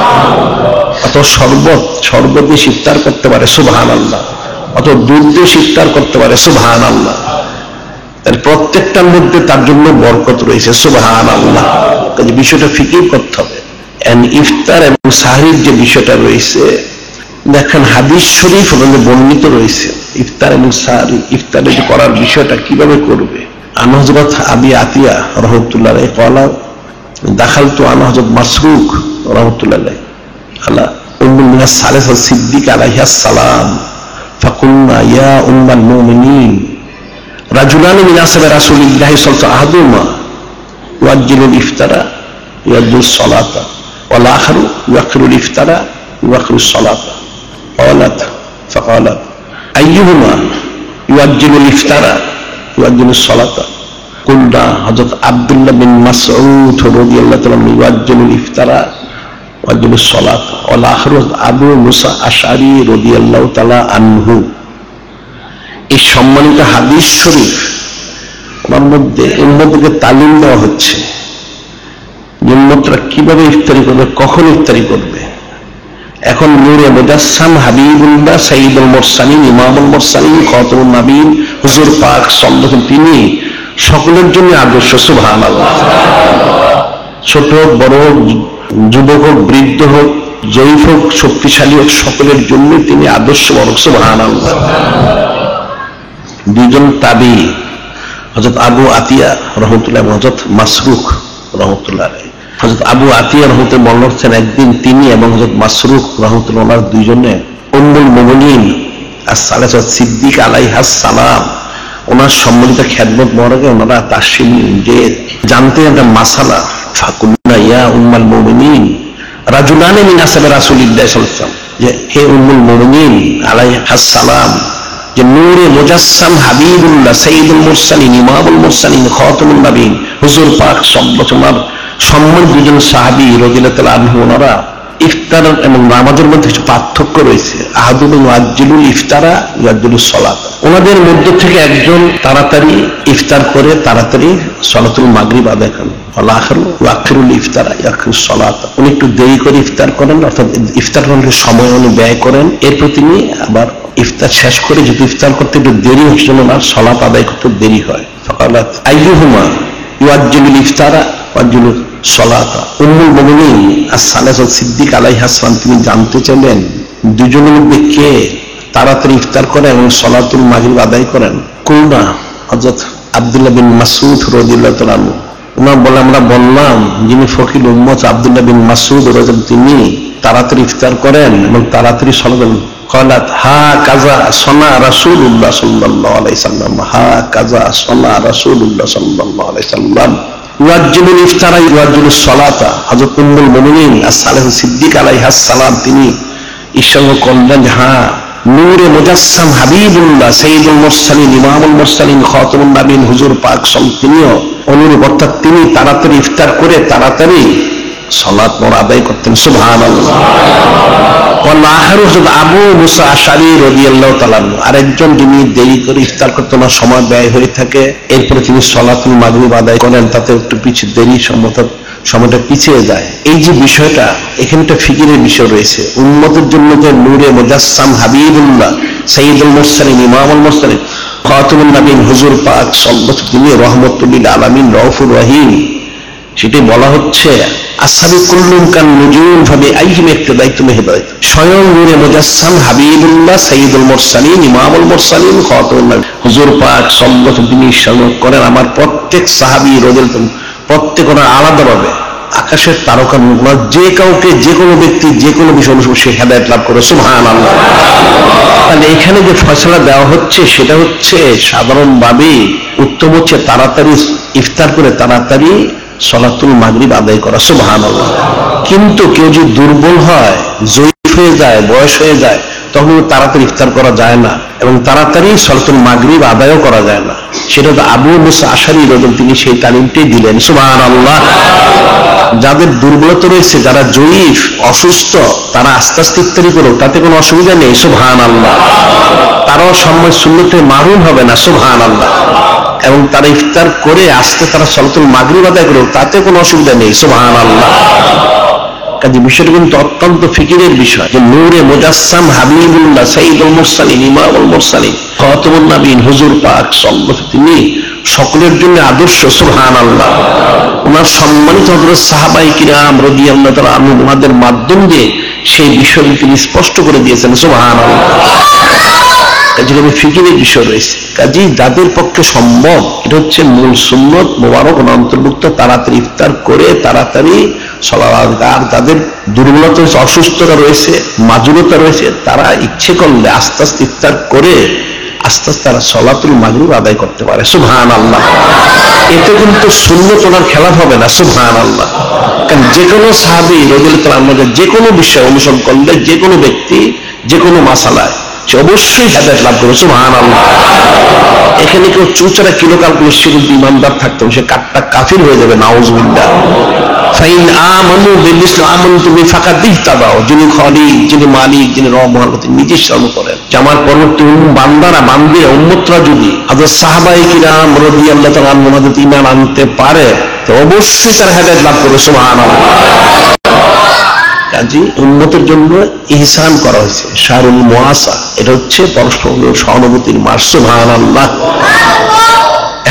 Speaker 1: অত শরবত দিয়ে ইফতার করতে পারে। সুবহানাল্লাহ। অত দুধ দিয়ে ইফতার করতে পারে। সুবহানাল্লাহ। তার প্রত্যেকটার মধ্যে তার জন্য বরকত রয়েছে। সুবহানাল্লাহ। কাজে বিষয়টা ফিকির করতে হবে। ইফতার এবং সাহরির যে বিষয়টা রয়েছে, দেখেন হাদিস শরীফ ওখানে বর্ণিত রয়েছে ইফতার এবং সাহরি, ইফতারে করার বিষয়টা কিভাবে করবে। আনা হযরত আবি আতিয়া রাহমাতুল্লাহ আলাইহি ক্বালা দাখালতু আনা হযরত মাসরুক রাহমাতুল্লাহ আলাইহি আলা উম্মুল মিনাস সালেহা সিদ্দিক আলাইহিস সালাম ফাকুলনা ইয়া উম্মাল মুমিনিন রাজুলানি মিন আসহাবি রাসূলিল্লাহি সাল্লাল্লাহু আলাইহি ওয়াসাল্লাম ওয়াজ্জিলুল ইফতারা ওয়াজ্জিলুস সালাতা ওয়াল আখিরু ওয়াখিরুল ইফতারা ওয়াখিরুস সালাতা قالت فقالت أيهما يؤجل الإفطار يؤجل الصلاة قلنا حضرت عبد الله بن مسعود رضي الله عنه يؤجل الإفطار ويؤجل الصلاة والآخر أبو موسى الأشعري رضي الله تعالى عنه। এই সম্মানিত হাদিস শরীফ ওর মধ্যে উম্মতকে তালিম দেওয়া হচ্ছে যে উম্মতরা কিভাবে ইফতারি করবে, কখন ইফতারি করবে। এখন নূরে মুজাসসাম হাবিবুল্লাহ সাইয়্যিদুল মুরসালিন ইমামুল মুরসালিন খাতামুন নবীন হুজুর পাক সাল্লাল্লাহু আলাইহি তিনি সকলের জন্য আদর্শ। সুবহানাল্লাহ। ছোট হোক বড় হোক, যুবক হোক বৃদ্ধ হোক, জয়ীফ হোক শক্তিশালী হোক, সকলের জন্য তিনি আদর্শ বরক। সুবহানাল্লাহ। দুইজন তাবী হযরত আবু আতিয়া রাহমাতুল্লাহ এবং হযরত মাসরুক রাহমাতুল্লাহ আলাইহি। হযরত আবু আতিয়া রাহমাতুল্লাহ বর্ণনা করছেন একদিন তিনি এবং হযরত মাসরুক রাহমাতুল্লাহ ওনার দুইজনে উম্মুল মুমিনিন as-সালাসা সিদ্দিক আলাইহাস সালাম ওনার সম্মিলিত খেদমত মোবারকে ওনারা তাশরিফ যে জানতে একটা মাসালা ফাকুল্লা ইয়া উম্মুল মুমিনিন রাজুলানি মিন আসহাবে রাসূলিল্লাহ সাল্লাল্লাহু আলাইহি ওয়াসাল্লাম, যে হে উম্মুল মুমিনিন আলাইহাস সালাম, যে নূরে মুজাসসাম হাবিবুল্লাহ সাইয়্যিদুল মুরসালিন ইমামুল মুরসালিন খাতামুন নবীন হুজুর পাক সাল্লাল্লাহু সম্মান দুজন সাহাবী রাদিয়াল্লাহু তাআলা আনহু ওনারা ইফতার এবং নামাজের মধ্যে কিছু পার্থক্য রয়েছে। আহাদুল মুআজ্জিলুল ইফতারা ইয়াজ্জিলুস সালাত, ওনাদের মধ্য থেকে একজন তাড়াতাড়ি ইফতার করে তাড়াতাড়ি সালাতুল মাগরিব আদায় করেন, ওয়াল আখিরু ওয়াখিরুল ইফতারা ইয়াখিরুস সালাত, উনি একটু দেরি করে ইফতার করেন, অর্থাৎ ইফতার করতে সময় উনি ব্যয় করেন, এরপর তিনি আবার ইফতার শেষ করে যদি ইফতার করতে একটু দেরি হচ্ছে না সালাত আদায় করতে দেরি হয়। ফাকালাত আইয়ুহুমা ইউআজ্জিলুল ইফতারা ওয়াজ্জিলুস সালাতা, উম্মুল মুমিনিন as-সালাসা সিদ্দিক আলাইহাস সালাম তিনি জানতে চাইলেন দুজনের মধ্যে কে তাড়াতাড়ি ইফতার করে এবং সালাতুল মাগরিব আদায় করেন। কুলনা হযরত আব্দুল্লাহ বিন মাসউদ রাদিয়াল্লাহু তাআলা আনহু ওনার বলে আমরা বললাম যিনি ফকির উম্মত আব্দুল্লাহ বিন মাসউদ রাদিয়াল্লাহু তিনি তাড়াতাড়ি ইফতার করেন এবং তাড়াতাড়ি সালাত। قالت هكذا صنع رسول الله صلى الله عليه وسلم هكذا صنع رسول الله صلى الله عليه وسلم ইউআজ্জিলুল ইফতারা ইউআজ্জিলুস সালাতা, হযরত উম্মুল মুমিনিন as-সালাসা সিদ্দিক আলাইহাস সালাম তিনি ইরশাদ করলেন, হ্যাঁ নূরে মুজাসসাম হাবিবুল্লাহ সাইয়্যিদুল মুরসালিন ইমামুল মুরসালিন খাতামুন নবীন হুজুর পাক তিনিও অনুরূপ, অর্থাৎ তিনি তাড়াতাড়ি ইফতার করে তাড়াতাড়ি সালাত আদায় করতেন। সুবহানাল্লাহ। আবু মুসা আশআরী রাদিয়াল্লাহু তাআলা আরেকজন যিনি দেরি করে ইফতার করতে না সময় ব্যয় হয়ে থাকে, এরপরে তিনি সালাতুল মাগরিব আদায় করেন, তাতে একটু পিছিয়ে দেরি সময়টা পিছিয়ে যায়। এই যে বিষয়টা এখানে একটা ফিকিরের বিষয় রয়েছে, উম্মতের জন্য যে নূরে মুজাসসাম হাবিবুল্লাহ সাইয়্যিদুল মুরসালিন ইমামুল মুরসালিন খাতামুন নবীন হুজুর পাক সাল্লাল্লাহু আলাইহি তিনি রহমাতুল লিল আলামিন রউফুর রহিম, সেটাই বলা হচ্ছে আসহাবু কুল্লুম কান নুজুম ফাবিআইহিম ইক্তাদাইতুম হিদায়াত, স্বয়ং নূরে মুজাসসাম হাবিবুল্লাহ সাইয়্যিদুল মুরসালিন ইমামুল মুরসালিন খাতামুন নবীন হুজুর পাক সাল্লাল্লাহু আলাইহি তিনি ইরশাদ করেন আমার প্রত্যেক সাহাবী রাদিয়াল্লাহু প্রত্যেক ওনার আলাদাভাবে আকাশের তারকা যে কাউকে যে কোনো ব্যক্তি যে কোনো বিষয় সে হেদায়েত লাভ করে। সুবহানাল্লাহ। তাহলে এখানে যে ফয়সালা দেওয়া হচ্ছে সেটা হচ্ছে সাধারণভাবে উত্তম হচ্ছে তাড়াতাড়ি ইফতার করে তাড়াতাড়ি সালাতুল মাগরিব আদায় করা। সুবহানাল্লাহ। কিন্তু কেউ যদি দুর্বল হয়, জয়ীফ হয়ে যায়, বয়স হয়ে যায়, তখন তাড়াতাড়ি ইফতার করা যায় না এবং তাড়াতাড়ি সালাতুল মাগরিব আদায়ও করা যায় না। সেটা তো আবু মুসা আশআরী রাদিয়াল্লাহু তিনি সেই তালিমটাই দিলেন। সুবহানাল্লাহ। যাদের দুর্বলতা রয়েছে, যারা জয়ীফ অসুস্থ, তারা আস্তে আস্তে ইফতারি করো, তাতে কোনো অসুবিধা নেই। সুবহানাল্লাহ। তারাও সময় সুন্নতে মারুম হবে না। সুবহানাল্লাহ। এবং তারা ইফতার করে আস্তে তারা সালাতুল মাগরিব আদায় করো, তাতে কোনো অসুবিধা নেই। সুবহানাল্লাহ। কাজে বিষয়টা কিন্তু অত্যন্ত ফিকিরের বিষয় যে নূরে মুজাসসাম হাবিবুল্লাহ সাইয়্যিদুল মুরসালিন ইমামুল মুরসালিন খাতামুন নবীন হুজুর পাক সাল্লাল্লাহু আলাইহি তিনি সকলের জন্য আদর্শ। সুবহানাল্লাহ। ওনার সম্মানিত হযরত সাহাবায়ে কিরাম রাদিয়াল্লাহু তাআলা আনহুম ওনাদের মাধ্যম দিয়ে সেই বিষয়টি তিনি স্পষ্ট করে দিয়েছেন। সুবহানাল্লাহ। কাজে ফিকিরের বিষয় রয়েছে। কাজে যাদের পক্ষে সম্ভব, এটা হচ্ছে মূল সুন্নত মোবারক অন্তর্ভুক্ত, তাড়াতাড়ি ইফতার করে তাড়াতাড়ি সালাত। আর যাদের দুর্বলতা রয়েছে, অসুস্থতা রয়েছে, মাজুরতা রয়েছে, তারা ইচ্ছে করলে আস্তে আস্তে ইফতার করে আস্তে আস্তে তারা সালাতুল মাগরিব আদায় করতে পারে। সুবহানাল্লাহ। এতে কিন্তু সুন্নত ওনার খেলাফ হবে না। সুবহানাল্লাহ। কারণ যে কোনো সাহাবী রাদিয়াল্লাহু তাআলা আমাদের যে কোনো বিষয় অনুসরণ করলে যে কোনো ব্যক্তি যে কোনো মাসালায় সে অবশ্যই হেদায়েত লাভ করবে। সুবহানাল্লাহ। এখানে কেউ চুচরা কিলোকাল করে সে কিন্তু ইমানদার থাকতো, সে কাটটা কাফির হয়ে যাবে। নাউযুবিল্লাহ। ফাইন আমানু বিমিসলি আমানতু বি ফাকাদ ইহতাদাও, যিনি খালিক, যিনি মালিক, যিনি রব মহান, তিনি নিজে স্মরণ করেন যে আমার পরবর্তী বান্দারা বান্দিরা উম্মতরা যদি হযরত সাহাবায়ে কিরাম রাদিয়াল্লাহু তাআলা আনহুম ঈমান আনতে পারে তো অবশ্যই তারা হেদায়েত লাভ করবে। সুবহানাল্লাহ। কাজে উম্মতের জন্য ইহসান করা হয়েছে, শাহরুল মুআসা, এটা হচ্ছে পরস্পর সহানুভূতির মাস। সুবহানাল্লাহ।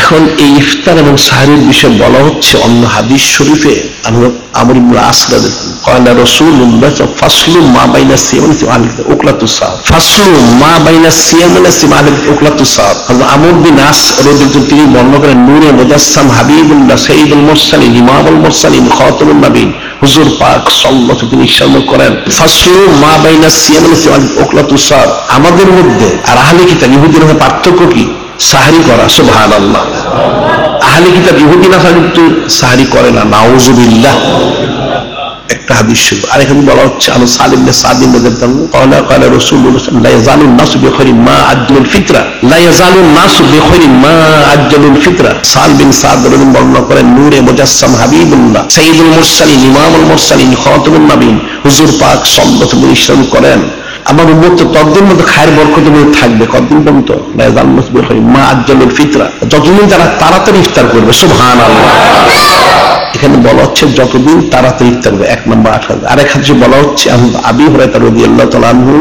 Speaker 1: এখন এই ইফতার এবং সাহরির বিষয়ে বলা হচ্ছে অন্য হাদিস শরীফে, আমর ইবনে আস রাদিয়াল্লাহু قال رسول الله فصل ما بين الصيام وأكلة السحر فصل ما بين الصيام وأكلة السحر। আমর বিন আস রাদিয়াল্লাহু তিনি বর্ণনা করেন, নূরে মুজাসসাম হাবিবুল্লাহ সাইয়্যিদুল মুরসালিন ইমামুল মুরসালিন খাতামুন নবীন হুজুর পাক সাল্লাল্লাহু আলাইহি তিনি ইরশাদ করেন, ফাসলু মা বাইনা সিয়াম ওয়া উকলাতুস সাহর, আমাদের মধ্যে আর আহলে কিতাব ইহুদিদের মধ্যে পার্থক্য কি? সাহরি করা। সুবহানাল্লাহ। আহলে কিতাব ইহুদি নাসারা কিন্তু সাহরি করে না, নাউযুবিল্লাহ। একটা হাদিস শরীফ। আর এখানে বলা হচ্ছে আনু সালিম ইবনে সাদিম রাদিয়াল্লাহু তাআলা قال رسول الله لا يزال الناس بخير ما عجل الفطره لا يزال الناس بخير ما عجل الفطره। সাল বিন সাদ রাদিয়াল্লাহু বর্ণনা করেন, নূরে মুজাসসাম হাবিবুল্লাহ সাইয়্যিদুল মুরসালিন ইমামুল মুরসালিন খাতামুন নবীন হুজুর পাক সাল্লাল্লাহু আলাইহি ওয়াসাল্লাম করেন, আমার উম্মত ততদিন মধ্যে খায়ের বরকত থাকবে, কতদিন পর্যন্ত? লা ইয়াজালু الناس بخير ما عجل الفطره, যতদিন তারা তাড়াতাড়ি ইফতার করবে। সুবহানাল্লাহ। এখানে বলা হচ্ছে যতদিন তাড়াতাড়ি ইফতার করবে, 1 নম্বর 8। আরেক হাদিসে বলা হচ্ছে আবি হুরায়রা রাদিয়াল্লাহু তাআলা আনহু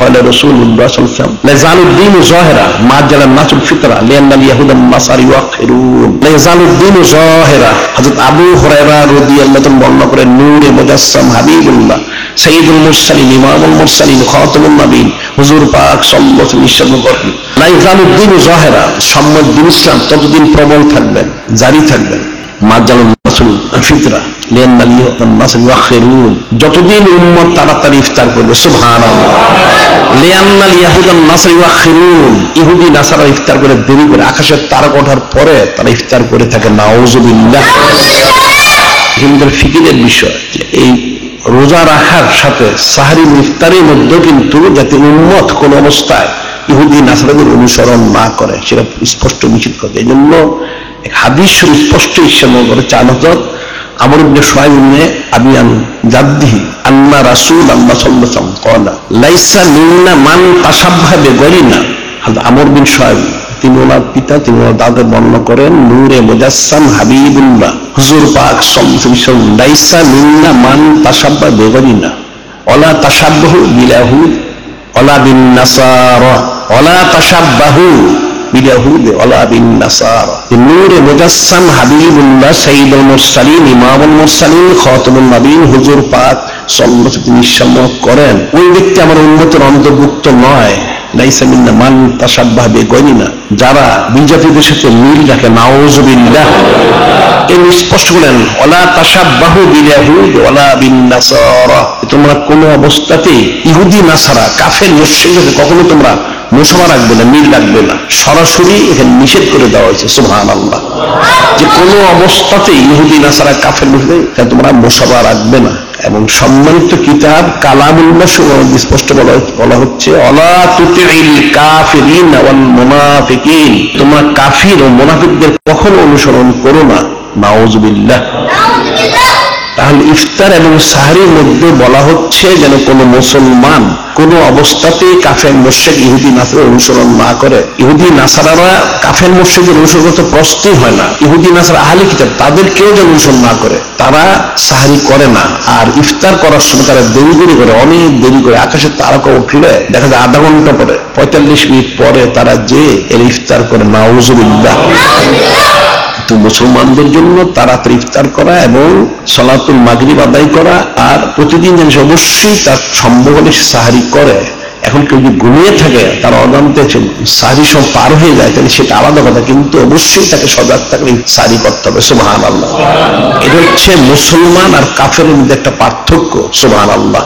Speaker 1: قال রাসূলুল্লাহ সাল্লাল্লাহু আলাইহি ওয়াসাল্লাম লা ইয়াজালুদ দীনু যাহিরা মা জালান নাসুল ফিতরা লিআন্নাল ইয়াহুদা নাসারা ইউআখিরুন। লা ইয়াজালুদ দীনু যাহিরা, হযরত আবু হুরায়রা রাদিয়াল্লাহু তাআলা বর্ণনা করেন, নূরে মুজাসসাম হাবিবুল্লাহ সাইয়্যিদুল মুরসালিন ইমামুল মুরসালিন খাতামুন নবীন হুজুর পাক সাল্লাল্লাহু আলাইহি ওয়াসাল্লাম করেন, লা ইয়াজালুদ দীনু যাহিরা, সম্মত দ্বীন ইসলাম ততদিন প্রবল থাকবেন, জারি থাকবেন, মা জালান নাসুল ফিতরা লিআন্নাল ইয়াহুদা নাসারা ইউআখিরুন, যতদিন উম্মত তাড়াতাড়ি ইফতার করবে। সুবহানাল্লাহ। লিআন্নাল ইয়াহুদা নাসারা ইউআখিরুন, ইহুদি নাসারা ইফতার করে দেরি করে, আকাশের তারকা ওঠার পরে তারা ইফতার করে থাকে। নাউযুবিল্লাহ। হিন্দুর ফিকিরের বিষয়, এই রোজা রাখার সাথে সাহরি ইফতারের মধ্যে কিন্তু যাতে উম্মত কোন অবস্থায় ইহুদি নাসারাদের অনুসরণ না করে সেটা স্পষ্ট নিষিদ্ধ করে। এই জন্য হাদিস শরীফ স্পষ্ট ইরশাদ করেছে, আনহযরত আমর ইবনে শুআইব ইবনে আবিয়ান জাদ্দিহি আন্না রাসূলুল্লাহ সাল্লাল্লাহু আলাইহি ওয়াসাল্লাম ক্বালা লাইসা মিন্না মান তাশাব্বাহা বিগাইরিনা। আমর বিন শুআইব তিনি ওনার পিতা, তিনি ওনার দাদা বর্ণনা করেন, নূরে মুজাসসাম হাবিবুল্লাহ হুজুর পাক সাল্লাল্লাহু আলাইহি ওয়াসাল্লাম লাইসা মিন্না মান তাশাব্বাহা বিগাইরিনা ওয়ালা তাশাব্বাহু বিল ইয়াহুদ ওয়ালা বিন নাসারা ওয়ালা তাশাব্বাহু বিল ইয়াহুদ ওয়ালা বিন নাসারা। নূরে মুজাসসাম হাবিবুল্লাহ সাইয়্যিদুল মুরসালিন ইমামুল মুরসালিন খাতামুন নবীন হুজুর পাক সাল্লাল্লাহু আলাইহি ওয়াসাল্লাম করেন, ওই ব্যক্তি আমার উম্মতের অন্তর্ভুক্ত নয়। লাইসা মিন্না মান তাশাব্বাহা বিগাইরিনা, যারা বিজাতিদের সাথে মিল রাখে। নাউযুবিল্লাহ। তিনি স্পষ্ট বলেন, ওয়ালা তাশাব্বাহু বিল ইয়াহুদ ওয়ালা বিন নাসারা, তোমরা কোন অবস্থাতেই ইহুদি নাসারা কাফের মুশরিকদের সাথে কখনো তোমরা মুশাবা রাখবে না, মিল রাখবে না। সরাসরি এখানে নিষেধ করে দেওয়া হয়েছে। সুবহানাল্লাহ। যে কোনো অবস্থাতেই ইহুদি নাসারা কাফের মুশরিকদের তোমরা মুশাবা রাখবে না। এবং সম্মানিত কিতাব কালামুল্লাহ স্পষ্ট বলা হচ্ছে, ওয়ালা তুতিইল কাফিরিন ওয়াল মুনাফিকিন, তোমরা কাফির ও মুনাফিকদের কখনো অনুসরণ করো না। নাউযুবিল্লাহ। তাহলে ইফতার এবং সাহরির মধ্যে বলা হচ্ছে যেন কোন মুসলমান কোন অবস্থাতে কাফের মুশরিক ইহুদি নাসারার অনুসরণ না করে। ইহুদি নাসারারা কাফের মুশরিকদের অনুসরণ করতে প্রস্তুত হয় না। ইহুদি নাসারা আহলে কিতাব তাদের কেউ যেন অনুসরণ না করে, তারা সাহরি করে না। আর ইফতার করার সময় তারা দেরি করে, অনেক দেরি করে, আকাশের তারকা উঠলে দেখা যায় আধা ঘন্টা পরে, 45 মিনিট পরে তারা যে এর ইফতার করে। নাউযুবিল্লাহ। তো মুসলমানদের জন্য তাড়াতাড়ি ইফতার করা এবং সালাতুল মাগরিব আদায় করা, আর প্রতিদিন যেন অবশ্যই তার সম্ভব হলে সাহরি করে। এখন কেউ যদি ঘুমিয়ে থাকে, তার অজান্তে সাহরি সব পার হয়ে যায়, তাহলে সেটা আলাদা কথা, কিন্তু অবশ্যই তাকে সজাগ থাকলে সাহরি করতে হবে। সুবহানাল্লাহ। এটা হচ্ছে মুসলমান আর কাফের মধ্যে একটা পার্থক্য। সুবহানাল্লাহ।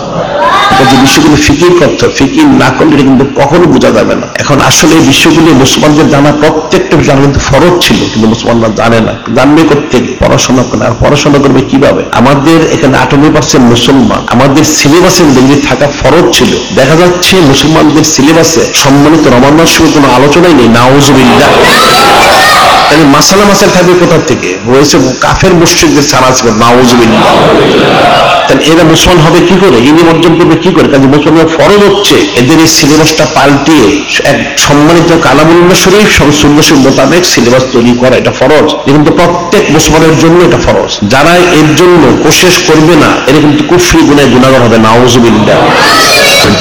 Speaker 1: যে বিষয়গুলো ফিকির করতে, ফিকির না করলে এটা কিন্তু কখনো বোঝা যাবে না। এখন আসলে এই বিষয়গুলি মুসলমানদের জানা প্রত্যেকটা জানা কিন্তু ফরজ ছিল, কিন্তু মুসলমানরা জানে না। জানবে করতে পড়াশোনা করে, আর পড়াশোনা করবে কিভাবে? আমাদের এখানে 98% মুসলমান, আমাদের সিলেবাসে দেখবে থাকা ফরজ ছিল। দেখা যাচ্ছে মুসলমানদের সিলেবাসে সম্মানিত রমাদান মাসের কোনো আলোচনাই নেই। নাউযুবিল্লাহ। তাহলে মাসালা মাসাল থাকবে কোথা থেকে? হয়েছে কাফের মুশরিকদের ছাড়া ছিল, নাউজুবিল্লাহ। তাহলে এরা মুসলমান হবে কি করে, ইনি অর্জন করবে কি করে? কাজে মুসলমানের ফরজ হচ্ছে এদের এই সিলেবাসটা পাল্টিয়ে এক সম্মানিত কালামুল্লাহ শরীফ সুন্নাহ মোতাবেক সিলেবাস তৈরি করা, এটা ফরজ। কিন্তু প্রত্যেক মুসলমানের জন্য এটা ফরজ। যারা এর জন্য কোশিশ করবে না, এরা কিন্তু কুফরি গুনাহে গুনাহগার হবে, নাউজুবিল্লাহ।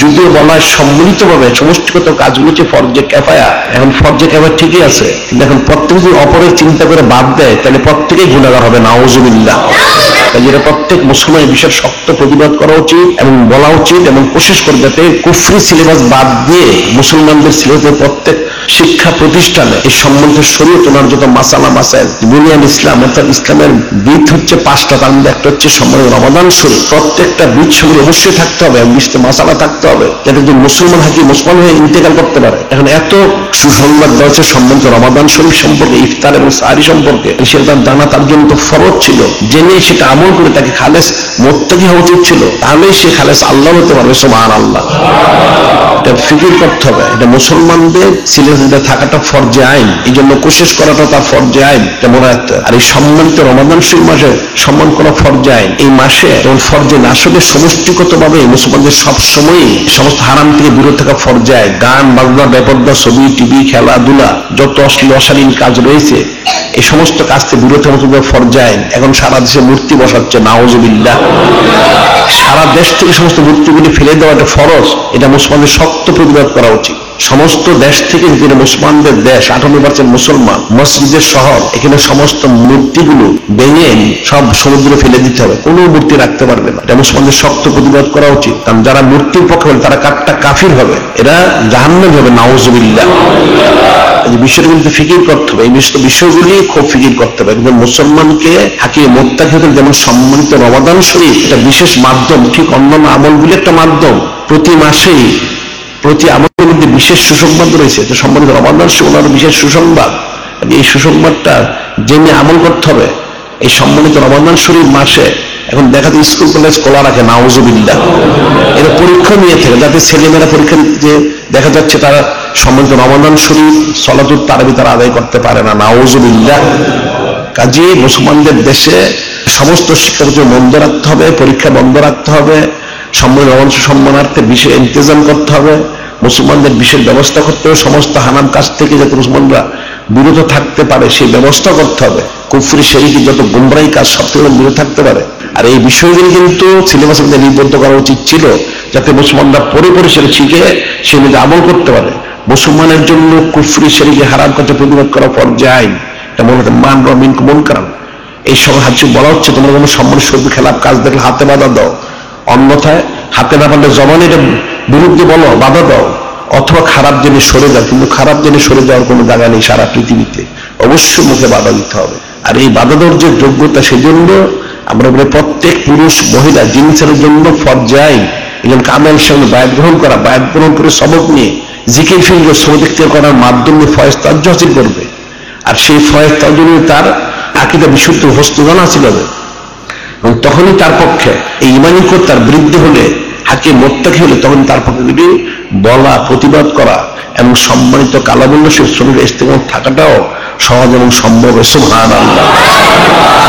Speaker 1: যদিও বলা হয় সম্মিলিতভাবে সমষ্টিগত কাজগুলো হচ্ছে ফরজে কিফায়া, এখন ফরজে কিফায়া ঠিকই আছে, কিন্তু এখন প্রত্যেক যদি অপরের চিন্তা করে বাদ দেয় তাহলে প্রত্যেকেই গুনাহগার হবে, নাউজুবিল্লাহ। যেটা প্রত্যেক মুসলমান বিষয়ে শক্ত প্রতিবাদ করা উচিত এবং বলা উচিত এবং কোশিশ করে যাতে কুফরি সিলেবাস বাদ দিয়ে মুসলমানদের সিলেবাসের প্রত্যেক শিক্ষা প্রতিষ্ঠানে এই সম্বন্ধে শরীয়ত ওনার যত মাসালা মাসাইল, বুনিয়াদ ইসলাম, অর্থাৎ ইসলামের বীজ হচ্ছে 5টা, তার মধ্যে একটা হচ্ছে সম্মানিত রমাদান শরীফ। প্রত্যেকটা বীজ সঙ্গে অবশ্যই থাকতে হবে এবং বীজতে মাসালা থাকতে হবে, যাতে যদি মুসলমান হাকি মুসলমান হয়ে ইন্তেকাল করতে পারে। এখন এত সুসংবাদ দেওয়া হচ্ছে সম্বন্ধে রমাদান শরীফ সম্পর্কে, ইফতার এবং সাহারি সম্পর্কে, সেটা জানা তার জন্য তো ফরজ ছিল। জেনে সেটা আমল করে তাকে খালেস মুত্তাকি হওয়া উচিত ছিল, তাহলেই সে খালেস আল্লাহ হতে পারবে, সুবহানাল্লাহ। এটা ফিকির করতে হবে, এটা মুসলমানদের সিলেবাসে থাকাটা ফরজে আইন, এই জন্য কোশিশ করাটা তার ফরজে আইন, এটা মনে রাখতে। আর এই সম্মানিত রমাদান শরীফ মাসে সম্মান করা ফরজে আইন। এই মাসে যেমন ফরজে না, আসলে সমষ্টিগত ভাবে মুসলমানদের সবসময়ই সমস্ত হারাম থেকে বিরত থাকা ফরজে আইন। গান বাজনা, বেপরদা, ছবি, টিভি, খেলাধুলা, যত অশ্লীল অশালীন কাজ রয়েছে, এই সমস্ত কাজ থেকে বিরত থাকা ফরজে আইন। এখন সারা দেশে মূর্তি বসাচ্ছে, নাউজুবিল্লাহ। সারা দেশ থেকে সমস্ত মূর্তিগুলি ফেলে দেওয়া একটা ফরজ, এটা মুসলমানদের শক্ত প্রতিবাদ করা উচিত। সমস্ত দেশ থেকে, যেখানে মুসলমানদের দেশ, 58% মুসলমান, মসজিদের শহর, এখানে সমস্ত মূর্তিগুলো ভেঙে সব সমুদ্রে ফেলে দিতে হবে, কোনো মূর্তি রাখতে পারবে না। এটা মুসলমানদের শক্ত প্রতিবাদ করা উচিত, কারণ যারা মূর্তির পক্ষে হবে তারা কাটটা কাফির হবে, এরা জাহান্নামী হবে, নাউজুবিল্লাহ। এই বিষয়টা কিন্তু ফিকির করতে হবে, এই বিষয়গুলি খুব ফিকির করতে হবে। একজন মুসলমানকে হাকিয়ে মুত্তাকি হতে, যেমন সম্মানিত রমাদান শরীফ একটা বিশেষ মাধ্যম, ঠিক অন্যান্য আমলগুলি একটা মাধ্যম। প্রতি মাসেই প্রতি আমলের মধ্যে বিশেষ সুসংবাদ রয়েছে, তো সম্মানিত রমাদান শরীফ ওনার বিশেষ সুসংবাদ। এই সুসংবাদটা জেনে আমল করতে হবে। এই সম্মানিত রমাদান শরীফ মাসে এখন দেখা যায় স্কুল কলেজ খোলা রাখে, নাউজুবিল্লাহ। এরা পরীক্ষা নিয়ে থাকে, যাতে ছেলেমেয়েরা পরীক্ষা দিতে দেখা যাচ্ছে তারা সম্মানিত রমাদান শরীফ সলাতুত তারাবি তারা আদায় করতে পারে না, নাউজুবিল্লাহ। কাজে মুসলমানদের দেশে সমস্ত শিক্ষা প্রতিষ্ঠান বন্ধ রাখতে হবে, পরীক্ষা বন্ধ রাখতে হবে, সম্মানিত রমাদান সম্মানার্থে বিশেষ ইন্তজাম করতে হবে, মুসলমানদের বিশেষ ব্যবস্থা করতে হবে, সমস্ত হারাম কাজ থেকে যাতে মুসলমানরা বিরত থাকতে পারে সেই ব্যবস্থা করতে হবে। কুফরি শিরকি যত গুমরাহি কাজ সব থেকে বিরত থাকতে পারে। আর এই বিষয়গুলি কিন্তু সিলেবাসের মধ্যে নিবদ্ধ করা উচিত ছিল, যাতে মুসলমানরা পরে পরে সেটা শিখে সে নিজে আমল করতে পারে। মুসলমানের জন্য কুফরি শিরকি হারাম কাজে প্রতিবাদ করা ফরজ আইন, এটা মনে হতে মান রমিন মন করান। এই সময় হাদিসে বলা হচ্ছে, তোমরা কোনো সম্মান শরীর খেলাফ কাজ দেখলে হাতে বাধা দাও, অন্যথায় হাতে না পারলে জবানে এটা বিরুদ্ধে বলো, বাধা দাও, অথবা খারাপ জিনিস সরে যাও। কিন্তু খারাপ জিনিস সরে যাওয়ার কোনো জায়গা নেই সারা পৃথিবীতে, অবশ্যই মুখে বাধা দিতে হবে। আর এই বাধা দেওয়ার যে যোগ্যতা, সেজন্য আমরা বলি প্রত্যেক পুরুষ মহিলা জিনিসের জন্য ফরজাই এবং কামেল সঙ্গে বায়াত গ্রহণ করা, বায়াত গ্রহণ করে সবক নিয়ে জিকির ফিকির সৌদিক করার মাধ্যমে ফয়েজ তাজ্জ হাসিল করবে। আর সেই ফয়েজ তাজ্জ তার আকীদা বিশুদ্ধ হস্তগান হাসিল হবে, এবং তখনই তার পক্ষে এই ইমানি তার বৃদ্ধি হলে, হাকিম মুত্তাকি হলে, তখন তার পক্ষে বলা, প্রতিবাদ করা এবং সম্মানিত কালামুল্লাহ শরীফের ইস্তেকামত থাকাটাও সহজ এবং সম্ভব, সুবহানাল্লাহ।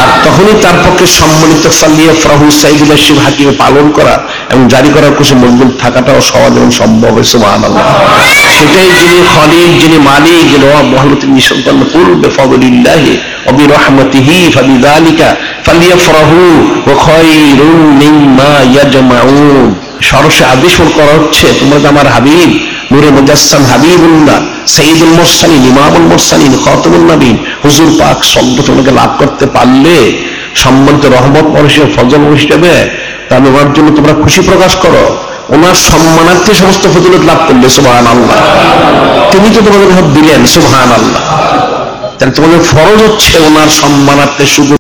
Speaker 1: আর তখনই তার পক্ষে সম্মানিত ফালিয়া ফরাহু সাইদুল শিব হাকিমে পালন করা এবং জারি করার কিছু মজবুত থাকাটাও সহজ এবং সম্ভব, সুবহানাল্লাহ। সেটাই যিনি খালিক, যিনি মালিক, যিনি রব মহল্লাতে নিঃসন্তান, কুল বিফাদলিল্লাহি ওয়া বিরহমাতিহি ফাবিযালিকা ফালিয়াফরাহু ওয়া খায়রুম মিম্মা ইয়াজমাউন। সরসে আদেশ করা হচ্ছে, তোমরা আমার হাবিব নূরে মুজাসসাম হাবিবুল্লাহ সাইয়্যিদুল মুরসালিন ইমামুল মুরসালিন খাতামুন নবীন হুজুর পাক সাল্লাল্লাহু লাভ করতে পারলে সম্মানিত রহমত পরশে ফজল হিসেবে, তাহলে ওনার জন্য তোমরা খুশি প্রকাশ করো। ওনার সম্মানার্থে সমস্ত ফজিলত লাভ করলে, সুবহানাল্লাহ। তিনি তো তোমাদের হাত দিলেন, সুবহানাল্লাহ। তাহলে তোমাদের ফরজ হচ্ছে ওনার সম্মানার্থে শুধু